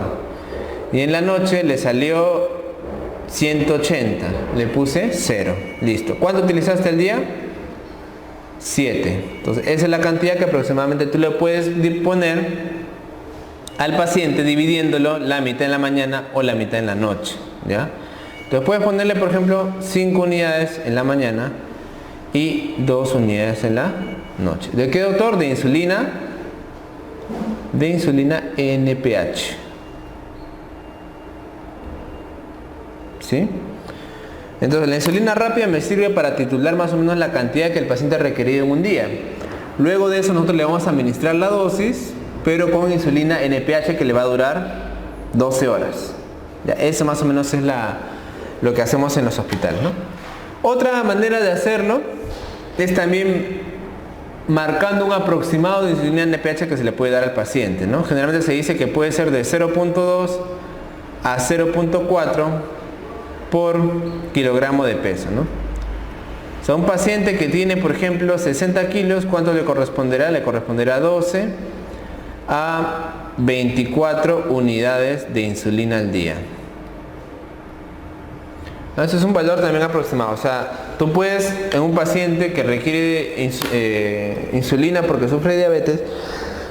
Y en la noche le salió 180, le puse 0. Listo. ¿Cuánto utilizaste al día? 7. Entonces, esa es la cantidad que aproximadamente tú le puedes poner al paciente dividiéndolo la mitad en la mañana o la mitad en la noche, ¿ya? Entonces puedes ponerle, por ejemplo, 5 unidades en la mañana y 2 unidades en la noche. ¿De qué, doctor? De insulina NPH. ¿Sí? Entonces la insulina rápida me sirve para titular más o menos la cantidad que el paciente ha requerido en un día. Luego de eso nosotros le vamos a administrar la dosis, pero con insulina NPH que le va a durar 12 horas. Ya, eso más o menos es lo que hacemos en los hospitales, ¿no? Otra manera de hacerlo es también marcando un aproximado de insulina NPH que se le puede dar al paciente, ¿no? Generalmente se dice que puede ser de 0.2 a 0.4 por kilogramo de peso, ¿no? O sea, un paciente que tiene, por ejemplo, 60 kilos, ¿cuánto le corresponderá? Le corresponderá 12 a 24 unidades de insulina al día. Eso es un valor también aproximado. O sea, tú puedes, en un paciente que requiere insulina porque sufre de diabetes,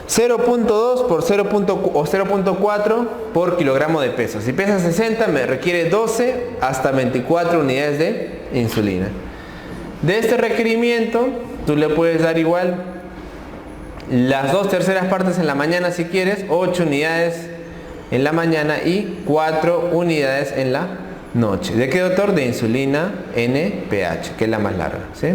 0.2 por 0.4 por kilogramo de peso. Si pesa 60, me requiere 12 hasta 24 unidades de insulina. De este requerimiento, tú le puedes dar igual las 2/3 partes en la mañana si quieres, 8 unidades en la mañana y 4 unidades en la noche. ¿De qué, doctor? De insulina NPH, que es la más larga, ¿sí?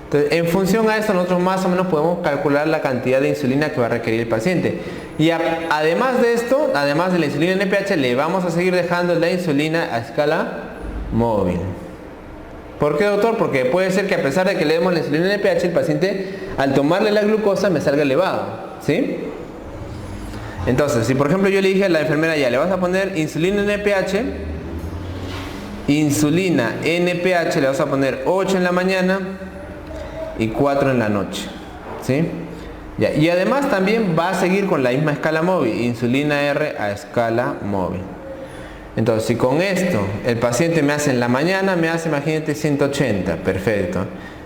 Entonces, en función a esto, nosotros más o menos podemos calcular la cantidad de insulina que va a requerir el paciente. Y además de esto, además de la insulina NPH, le vamos a seguir dejando la insulina a escala móvil. ¿Por qué, doctor? Porque puede ser que a pesar de que le demos la insulina NPH, el paciente al tomarle la glucosa me salga elevado, ¿sí? Entonces, si por ejemplo yo le dije a la enfermera, ya le vas a poner insulina NPH, le vas a poner 8 en la mañana y 4 en la noche, ¿sí? Ya. Y además también va a seguir con la misma escala móvil, insulina R a escala móvil. Entonces, si con esto el paciente me hace en la mañana, me hace, imagínate, 180, perfecto.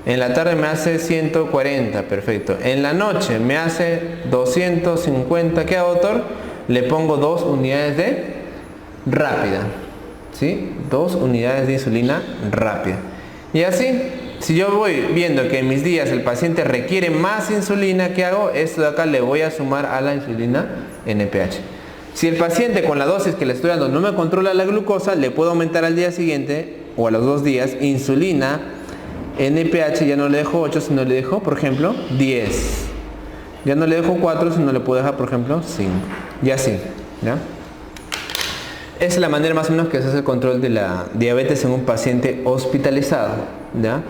En la tarde me hace 140, perfecto. En la noche me hace 250, ¿qué hago, doctor? Le pongo 2 unidades de rápida, ¿sí? 2 unidades de insulina rápida. Y así, si yo voy viendo que en mis días el paciente requiere más insulina, ¿qué hago? Esto de acá le voy a sumar a la insulina NPH. Si el paciente con la dosis que le estoy dando no me controla la glucosa, le puedo aumentar al día siguiente o a los 2 días insulina NPH, ya no le dejo 8, sino le dejo, por ejemplo, 10. Ya no le dejo 4, sino le puedo dejar, por ejemplo, 5. Y así, ¿ya? Esa es la manera más o menos que se hace el control de la diabetes en un paciente hospitalizado, ¿ya?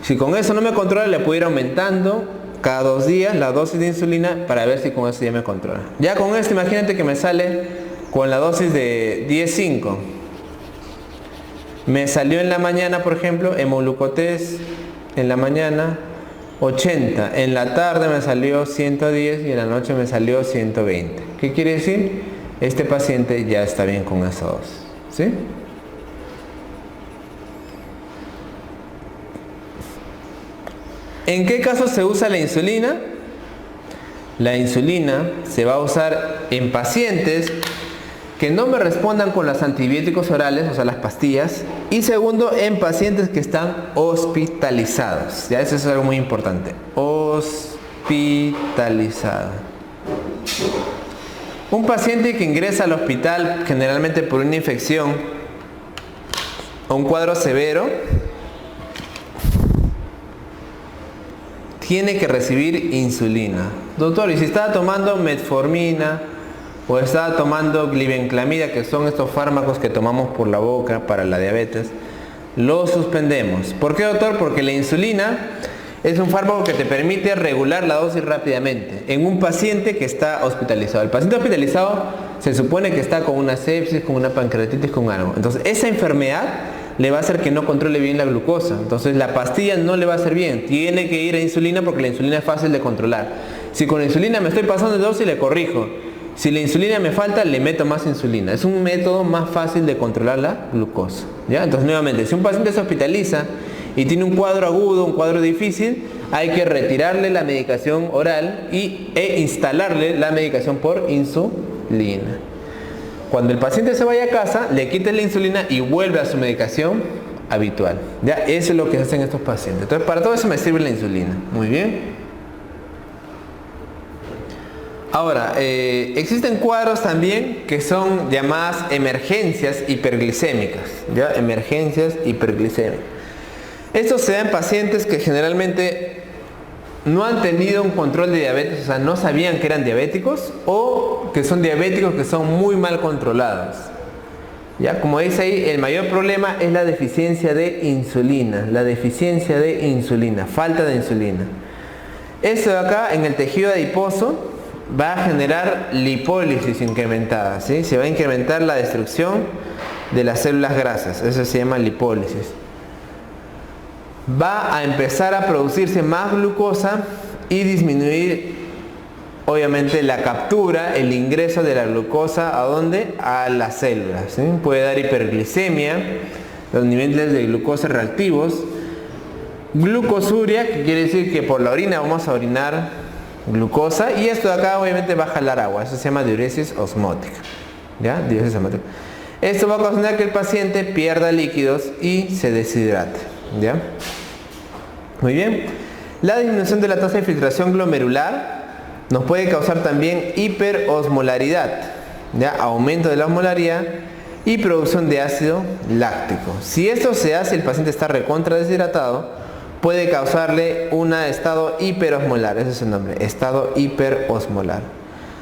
Si con eso no me controla, le puedo ir aumentando cada 2 días la dosis de insulina para ver si con eso ya me controla. Ya con esto, imagínate que me sale con la dosis de 10,5. Me salió en la mañana, por ejemplo, hemoglucotés en la mañana 80, en la tarde me salió 110 y en la noche me salió 120. ¿Qué quiere decir? Este paciente ya está bien con esa dosis, ¿sí? ¿En qué caso se usa la insulina? La insulina se va a usar en pacientes que no me respondan con los antibióticos orales, o sea, las pastillas, y segundo, en pacientes que están hospitalizados. Ya eso es algo muy importante. Hospitalizado. Un paciente que ingresa al hospital generalmente por una infección o un cuadro severo tiene que recibir insulina. Doctor, ¿y si estaba tomando metformina o estaba tomando glibenclamida, que son estos fármacos que tomamos por la boca para la diabetes? Lo suspendemos. ¿Por qué, doctor? Porque la insulina es un fármaco que te permite regular la dosis rápidamente en un paciente que está hospitalizado. El paciente hospitalizado se supone que está con una sepsis, con una pancreatitis, con algo. Entonces esa enfermedad le va a hacer que no controle bien la glucosa. Entonces la pastilla no le va a hacer bien. Tiene que ir a insulina porque la insulina es fácil de controlar. Si con la insulina me estoy pasando de dosis, le corrijo. Si la insulina me falta, le meto más insulina. Es un método más fácil de controlar la glucosa, ¿ya? Entonces, nuevamente, si un paciente se hospitaliza y tiene un cuadro agudo, un cuadro difícil, hay que retirarle la medicación oral e instalarle la medicación por insulina. Cuando el paciente se vaya a casa, le quite la insulina y vuelve a su medicación habitual, ¿ya? Eso es lo que hacen estos pacientes. Entonces, para todo eso me sirve la insulina. Muy bien. Ahora, existen cuadros también que son llamadas emergencias hiperglicémicas, ¿ya? Emergencias hiperglicémicas. Esto se da en pacientes que generalmente no han tenido un control de diabetes, o sea, no sabían que eran diabéticos, o que son diabéticos que son muy mal controlados. ¿Ya? Como dice ahí, el mayor problema es la deficiencia de insulina, falta de insulina. Esto de acá, en el tejido adiposo, va a generar lipólisis incrementada, ¿sí? Se va a incrementar la destrucción de las células grasas, eso se llama lipólisis. Va a empezar a producirse más glucosa y disminuir, obviamente, la captura, el ingreso de la glucosa, ¿a dónde? A las células, ¿sí? Puede dar hiperglicemia, los niveles de glucosa reactivos, glucosuria, que quiere decir que por la orina vamos a orinar glucosa, y esto de acá obviamente va a jalar agua, eso se llama diuresis osmótica, ¿ya? Diuresis osmótica. Esto va a ocasionar que el paciente pierda líquidos y se deshidrate, ¿ya? Muy bien. La disminución de la tasa de filtración glomerular nos puede causar también hiperosmolaridad, ¿ya? Aumento de la osmolaridad, y producción de ácido láctico. Si esto se hace, el paciente está recontra deshidratado, puede causarle un estado hiperosmolar, ese es el nombre, estado hiperosmolar.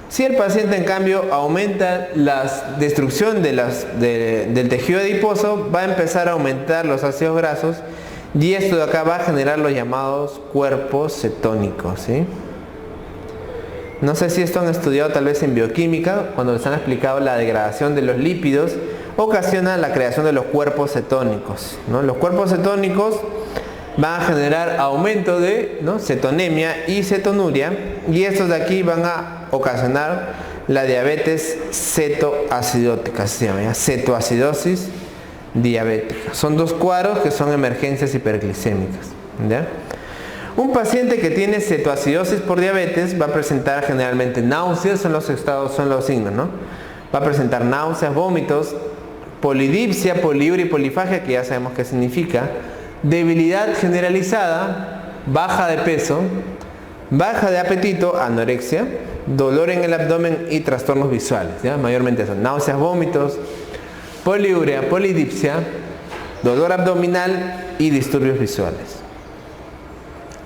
Si el paciente en cambio aumenta la destrucción del tejido adiposo, va a empezar a aumentar los ácidos grasos y esto de acá va a generar los llamados cuerpos cetónicos, ¿sí? No sé si esto han estudiado tal vez en bioquímica, cuando les han explicado la degradación de los lípidos, ocasiona la creación de los cuerpos cetónicos, ¿no? Los cuerpos cetónicos van a generar aumento de, ¿no?, cetonemia y cetonuria, y estos de aquí van a ocasionar la diabetes cetoacidótica, se llama, cetoacidosis diabética. Son dos cuadros que son emergencias hiperglicémicas, ¿ya? Un paciente que tiene cetoacidosis por diabetes va a presentar generalmente náuseas, son los signos, ¿no? Va a presentar náuseas, vómitos, polidipsia, poliuria y polifagia, que ya sabemos qué significa, debilidad generalizada, baja de peso, baja de apetito, anorexia, dolor en el abdomen y trastornos visuales, ¿ya? Mayormente son náuseas, vómitos, poliuria, polidipsia, dolor abdominal y disturbios visuales.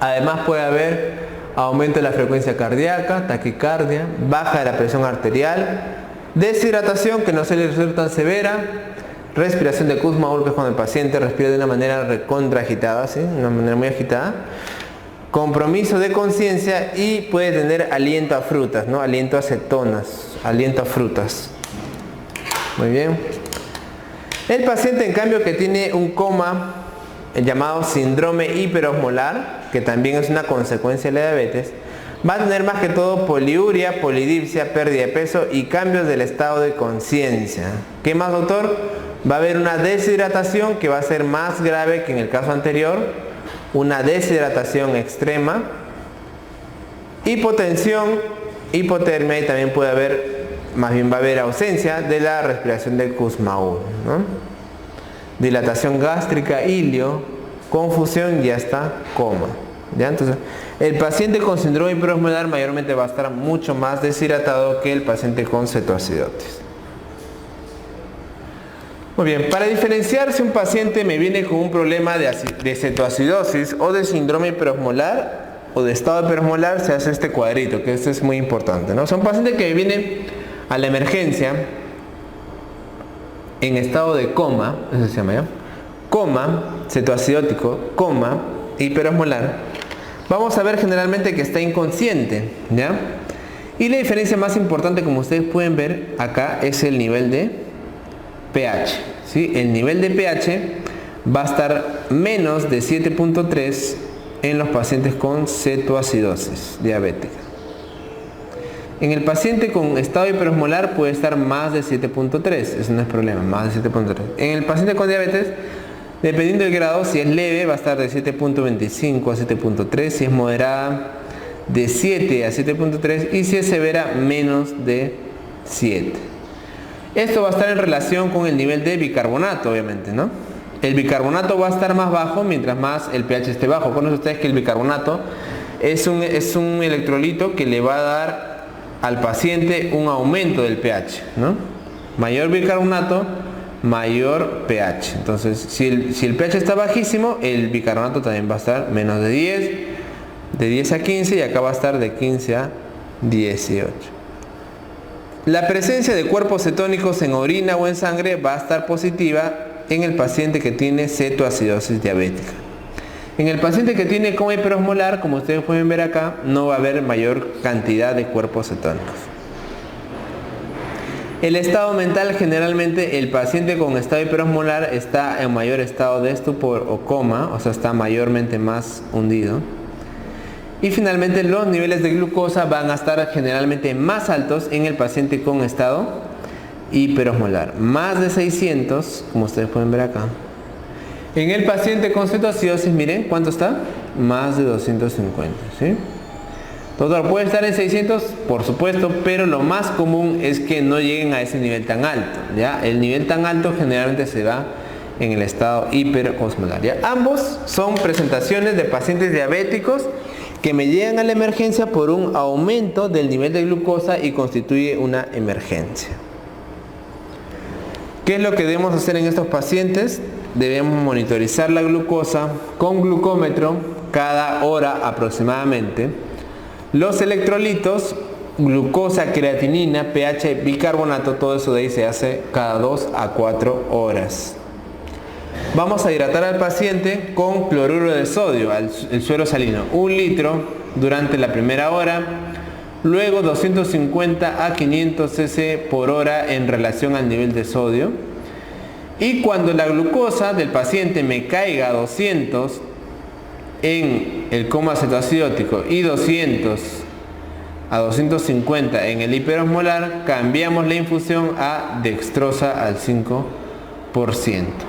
Además puede haber aumento de la frecuencia cardíaca, taquicardia, baja de la presión arterial, deshidratación que no se le resulta tan severa, respiración de Kussmaul, que es cuando el paciente respira de una manera recontra agitada, ¿sí? Una manera muy agitada, compromiso de conciencia y puede tener aliento a frutas, ¿no? Aliento a cetonas, aliento a frutas. Muy bien. El paciente en cambio que tiene un coma, el llamado síndrome hiperosmolar, que también es una consecuencia de la diabetes, va a tener más que todo poliuria, polidipsia, pérdida de peso y cambios del estado de conciencia. ¿Qué más, doctor? Va a haber una deshidratación que va a ser más grave que en el caso anterior, una deshidratación extrema, hipotensión, hipotermia y también puede haber, más bien va a haber ausencia de la respiración del Kussmaul, ¿no? Dilatación gástrica, ilio, confusión y hasta coma, ¿ya? Entonces, el paciente con síndrome hiperosmolar mayormente va a estar mucho más deshidratado que el paciente con cetoacidosis. Muy bien, para diferenciar si un paciente me viene con un problema de cetoacidosis o de síndrome hiperosmolar o de estado hiperosmolar, se hace este cuadrito, que este es muy importante, ¿no? Son pacientes que vienen a la emergencia en estado de coma, eso se llama, ¿ya? Coma, cetoacidótico, coma, hiperosmolar. Vamos a ver generalmente que está inconsciente, ¿ya? Y la diferencia más importante, como ustedes pueden ver acá, es el nivel de pH, ¿sí? El nivel de pH va a estar menos de 7.3 en los pacientes con cetoacidosis diabética. En el paciente con estado hiperosmolar puede estar más de 7.3, eso no es problema, más de 7.3. En el paciente con diabetes, dependiendo del grado, si es leve va a estar de 7.25 a 7.3, si es moderada de 7 a 7.3 y si es severa menos de 7. Esto va a estar en relación con el nivel de bicarbonato, obviamente, ¿no? El bicarbonato va a estar más bajo mientras más el pH esté bajo. Conocen ustedes que el bicarbonato es un electrolito que le va a dar al paciente un aumento del pH, ¿no? Mayor bicarbonato, mayor pH. Entonces, si el pH está bajísimo, el bicarbonato también va a estar menos de 10 a 15 y acá va a estar de 15 a 18. La presencia de cuerpos cetónicos en orina o en sangre va a estar positiva en el paciente que tiene cetoacidosis diabética. En el paciente que tiene coma hiperosmolar, como ustedes pueden ver acá, no va a haber mayor cantidad de cuerpos cetónicos. El estado mental, generalmente el paciente con estado hiperosmolar está en mayor estado de estupor o coma, o sea, está mayormente más hundido. Y finalmente los niveles de glucosa van a estar generalmente más altos en el paciente con estado hiperosmolar. Más de 600, como ustedes pueden ver acá. En el paciente con cetoacidosis, miren, ¿cuánto está? Más de 250, ¿sí? Doctor, ¿puede estar en 600? Por supuesto, pero lo más común es que no lleguen a ese nivel tan alto, ¿ya? El nivel tan alto generalmente se da en el estado hiperosmolar, ¿ya? Ambos son presentaciones de pacientes diabéticos que me llegan a la emergencia por un aumento del nivel de glucosa y constituye una emergencia. ¿Qué es lo que debemos hacer en estos pacientes? Debemos monitorizar la glucosa con glucómetro cada hora aproximadamente. Los electrolitos, glucosa, creatinina, pH, bicarbonato, todo eso de ahí se hace cada 2 a 4 horas. Vamos a hidratar al paciente con cloruro de sodio, el suero salino, 1 litro durante la primera hora, luego 250 a 500 cc por hora en relación al nivel de sodio. Y cuando la glucosa del paciente me caiga a 200 en el coma cetoacidótico y 200 a 250 en el hiperosmolar, cambiamos la infusión a dextrosa al 5%.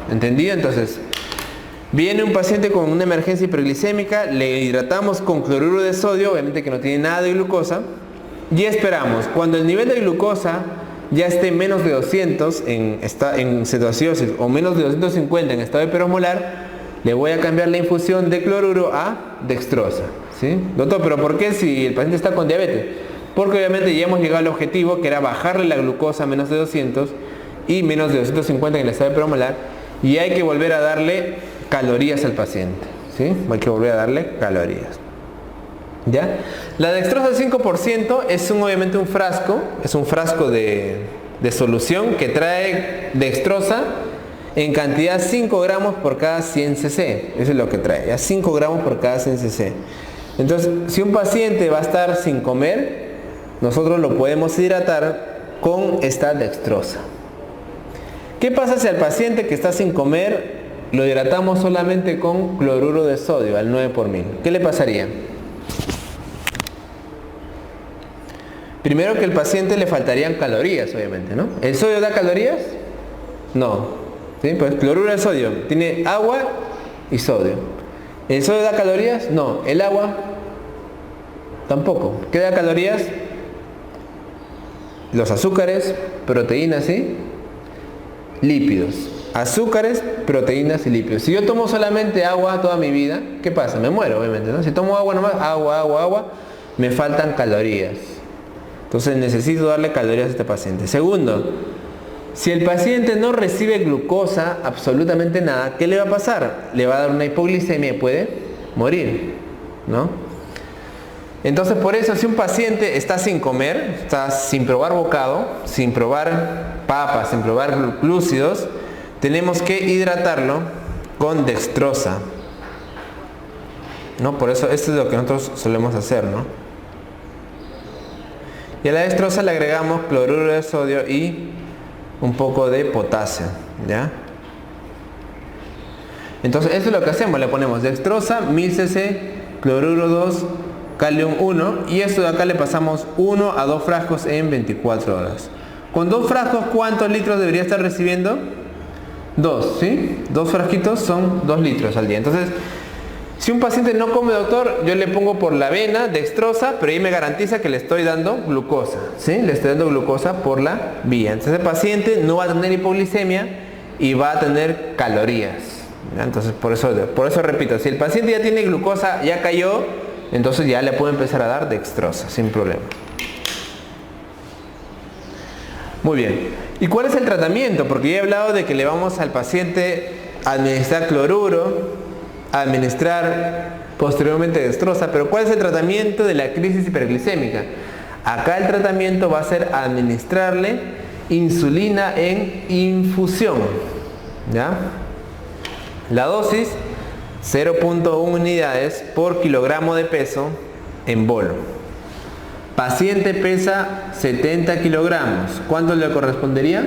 ¿Entendido? Entonces, viene un paciente con una emergencia hiperglicémica, le hidratamos con cloruro de sodio, obviamente que no tiene nada de glucosa, y esperamos. Cuando el nivel de glucosa ya esté menos de 200 en cetoacidosis o menos de 250 en estado hiperosmolar, le voy a cambiar la infusión de cloruro a dextrosa. ¿Sí? Doctor, ¿pero por qué si el paciente está con diabetes? Porque obviamente ya hemos llegado al objetivo, que era bajarle la glucosa a menos de 200 y menos de 250 en el estado hiperosmolar, y hay que volver a darle calorías al paciente. ¿Sí? Hay que volver a darle calorías. ¿Ya? La dextrosa al 5% es obviamente un frasco, es un frasco de solución que trae dextrosa en cantidad 5 gramos por cada 100 cc. Eso es lo que trae, ya 5 gramos por cada 100 cc. Entonces, si un paciente va a estar sin comer, nosotros lo podemos hidratar con esta dextrosa. ¿Qué pasa si al paciente que está sin comer lo hidratamos solamente con cloruro de sodio al 9 por 1000? ¿Qué le pasaría? Primero que al paciente le faltarían calorías, obviamente, ¿no? ¿El sodio da calorías? No. ¿Sí? Pues cloruro de sodio tiene agua y sodio. ¿El sodio da calorías? No. ¿El agua? Tampoco. ¿Qué da calorías? Los azúcares, proteínas y lípidos. Azúcares, proteínas y lípidos. Si yo tomo solamente agua toda mi vida, ¿qué pasa? Me muero, obviamente, ¿no? Si tomo agua nomás, agua, me faltan calorías. Entonces necesito darle calorías a este paciente. Segundo, si el paciente no recibe glucosa, absolutamente nada, ¿qué le va a pasar? Le va a dar una hipoglicemia y puede morir, ¿no? Entonces por eso, si un paciente está sin comer, está sin probar bocado, sin probar papas, sin probar glúcidos, tenemos que hidratarlo con dextrosa, ¿no? Por eso esto es lo que nosotros solemos hacer, ¿no? Y a la dextrosa le agregamos cloruro de sodio y un poco de potasio, ¿ya? Entonces eso es lo que hacemos, le ponemos dextrosa, 1000 cc, cloruro 2, calium 1, y esto de acá le pasamos 1 a 2 frascos en 24 horas. Con 2 frascos, ¿cuántos litros debería estar recibiendo? 2, ¿sí? 2 frasquitos son 2 litros al día. Entonces, si un paciente no come, doctor, yo le pongo por la vena dextrosa, pero ahí me garantiza que le estoy dando glucosa, ¿sí? Le estoy dando glucosa por la vía. Entonces el paciente no va a tener hipoglicemia y va a tener calorías, ¿ya? Entonces por eso repito, si el paciente ya tiene glucosa, ya cayó, entonces ya le puedo empezar a dar dextrosa sin problema. Muy bien. ¿Y cuál es el tratamiento? Porque ya he hablado de que le vamos al paciente a administrar cloruro, a administrar posteriormente dextrosa, pero ¿cuál es el tratamiento de la crisis hiperglicémica? Acá el tratamiento va a ser administrarle insulina en infusión, ¿ya? La dosis 0.1 unidades por kilogramo de peso en bolo. Paciente pesa 70 kilogramos. ¿Cuánto le correspondería?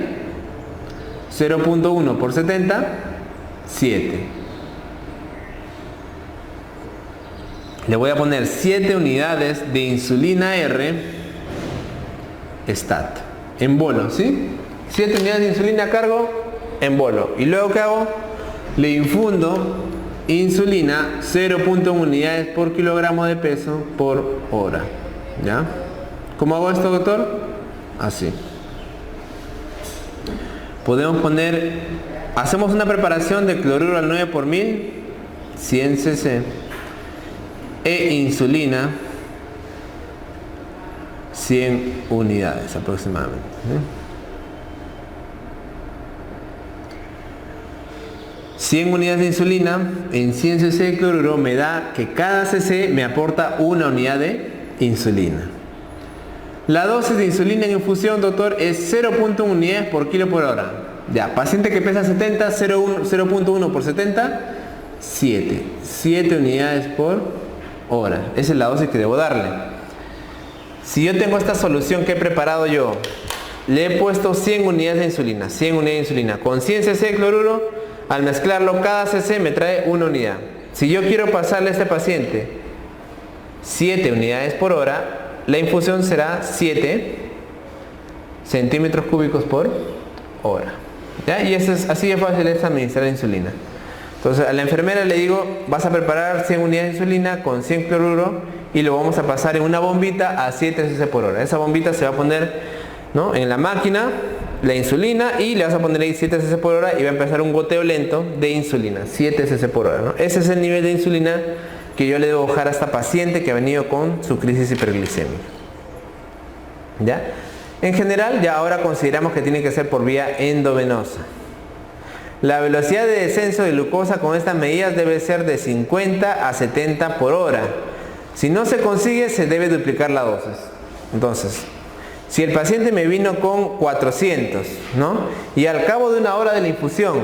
0.1 por 70, 7. Le voy a poner 7 unidades de insulina R STAT en bolo, ¿sí? 7 unidades de insulina a cargo en bolo. Y luego, ¿qué hago? Le infundo insulina 0.1 unidades por kilogramo de peso por hora, ¿ya? ¿Cómo hago esto, doctor? Así. Podemos poner, hacemos una preparación de cloruro al 9 por 1000, 100 cc, e insulina 100 unidades aproximadamente, ¿sí? 100 unidades de insulina en 100 cc de cloruro me da que cada cc me aporta una unidad de insulina. La dosis de insulina en infusión, doctor, es 0.1 unidades por kilo por hora. Ya, paciente que pesa 70, 0.1 por 70, 7 unidades por hora. Esa es la dosis que debo darle. Si yo tengo esta solución que he preparado yo, le he puesto 100 unidades de insulina, 100 unidades de insulina, con 100 cc de cloruro, al mezclarlo cada cc me trae una unidad. Si yo quiero pasarle a este paciente 7 unidades por hora, la infusión será 7 centímetros cúbicos por hora. ¿Ya? Y eso es, así de fácil es administrar la insulina. Entonces a la enfermera le digo, vas a preparar 100 unidades de insulina con 100 cloruro y lo vamos a pasar en una bombita a 7 cc por hora. Esa bombita se va a poner, ¿no?, en la máquina, la insulina, y le vas a poner ahí 7 cc por hora y va a empezar un goteo lento de insulina, 7 cc por hora, ¿no? Ese es el nivel de insulina que yo le debo bajar a esta paciente que ha venido con su crisis hiperglicémica. ¿Ya? En general, ya ahora consideramos que tiene que ser por vía endovenosa. La velocidad de descenso de glucosa con estas medidas debe ser de 50 a 70 por hora. Si no se consigue, se debe duplicar la dosis. Entonces, si el paciente me vino con 400, ¿no?, y al cabo de una hora de la infusión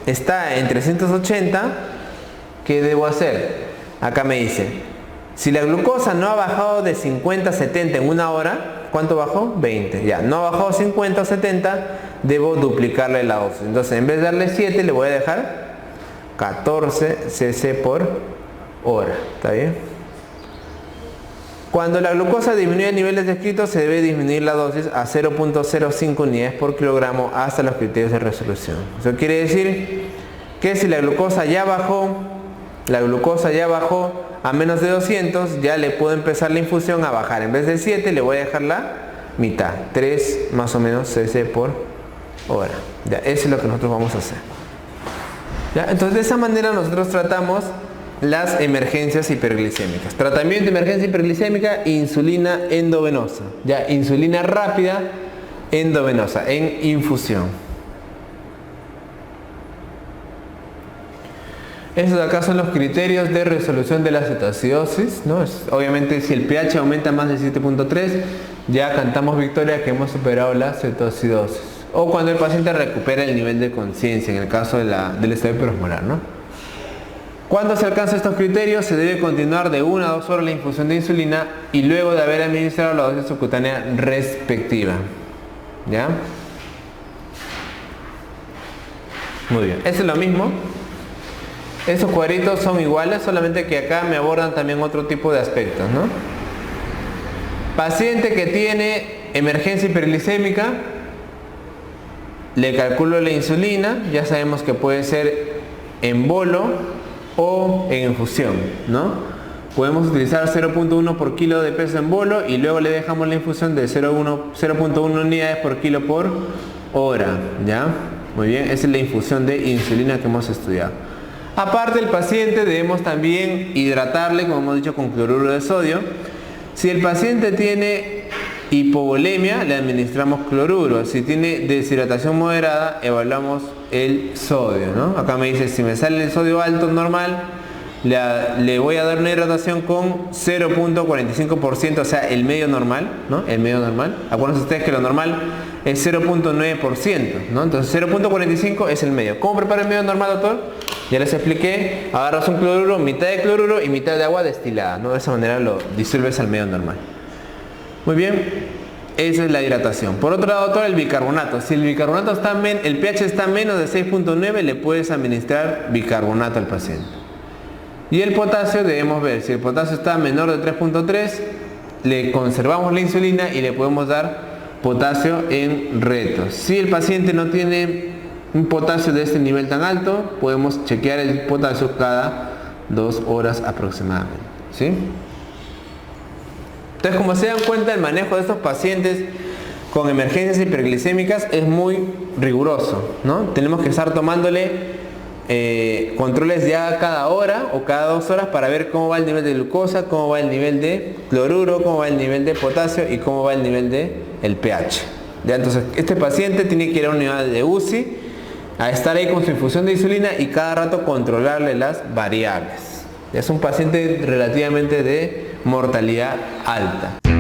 está en 380, ¿qué debo hacer? Acá me dice, si la glucosa no ha bajado de 50 a 70 en una hora, ¿cuánto bajó? 20. Ya, no ha bajado 50 o 70, debo duplicarle la dosis. Entonces, en vez de darle 7, le voy a dejar 14 cc por hora. ¿Está bien? Cuando la glucosa disminuye a niveles descritos, se debe disminuir la dosis a 0.05 unidades por kilogramo hasta los criterios de resolución. Eso quiere decir que si la glucosa ya bajó a menos de 200, ya le puedo empezar la infusión a bajar. En vez de 7, le voy a dejar la mitad, 3 más o menos cc por hora. Ya, eso es lo que nosotros vamos a hacer. ¿Ya? Entonces, de esa manera nosotros tratamos las emergencias hiperglicémicas. Tratamiento de emergencia hiperglicémica, insulina endovenosa. Ya, insulina rápida endovenosa, en infusión. Estos de acá son los criterios de resolución de la cetoacidosis, ¿no? Obviamente, si el pH aumenta más de 7.3, ya cantamos victoria que hemos superado la cetoacidosis. O cuando el paciente recupera el nivel de conciencia, en el caso del estado hiperosmolar, ¿no? Cuando se alcanzan estos criterios, se debe continuar de 1 a 2 horas la infusión de insulina y luego de haber administrado la dosis subcutánea respectiva. ¿Ya? Muy bien. Eso es lo mismo. Esos cuadritos son iguales, solamente que acá me abordan también otro tipo de aspectos, ¿no? Paciente que tiene emergencia hiperglicémica, le calculo la insulina, ya sabemos que puede ser en bolo o en infusión, ¿no? Podemos utilizar 0.1 por kilo de peso en bolo y luego le dejamos la infusión de 0.1 unidades por kilo por hora, ¿ya? Muy bien, esa es la infusión de insulina que hemos estudiado. Aparte, el paciente debemos también hidratarle, como hemos dicho, con cloruro de sodio. Si el paciente tiene hipovolemia, le administramos cloruro. Si tiene deshidratación moderada, evaluamos el sodio, ¿no? Acá me dice, si me sale el sodio alto normal, le voy a dar una hidratación con 0.45%, o sea, el medio normal, ¿no? El medio normal. Acuérdense ustedes que lo normal es 0.9%, ¿no? Entonces 0.45 es el medio. ¿Cómo preparo el medio normal, doctor? Ya les expliqué, agarras un cloruro, mitad de cloruro y mitad de agua destilada, ¿no? De esa manera lo disuelves al medio normal. Muy bien, esa es la hidratación. Por otro lado, doctor, el bicarbonato. Si el bicarbonato está el pH está menos de 6.9, le puedes administrar bicarbonato al paciente. Y el potasio debemos ver, si el potasio está menor de 3.3, le conservamos la insulina y le podemos dar potasio en retos. Si el paciente no tiene un potasio de este nivel tan alto, podemos chequear el potasio cada 2 horas aproximadamente, ¿sí? Entonces, como se dan cuenta, el manejo de estos pacientes con emergencias hiperglicémicas es muy riguroso, ¿no? Tenemos que estar tomándole controles ya cada hora o cada 2 horas para ver cómo va el nivel de glucosa, cómo va el nivel de cloruro, cómo va el nivel de potasio y cómo va el nivel de el pH. ¿Ya? Entonces, este paciente tiene que ir a una unidad de UCI a estar ahí con su infusión de insulina y cada rato controlarle las variables. Es un paciente relativamente de mortalidad alta.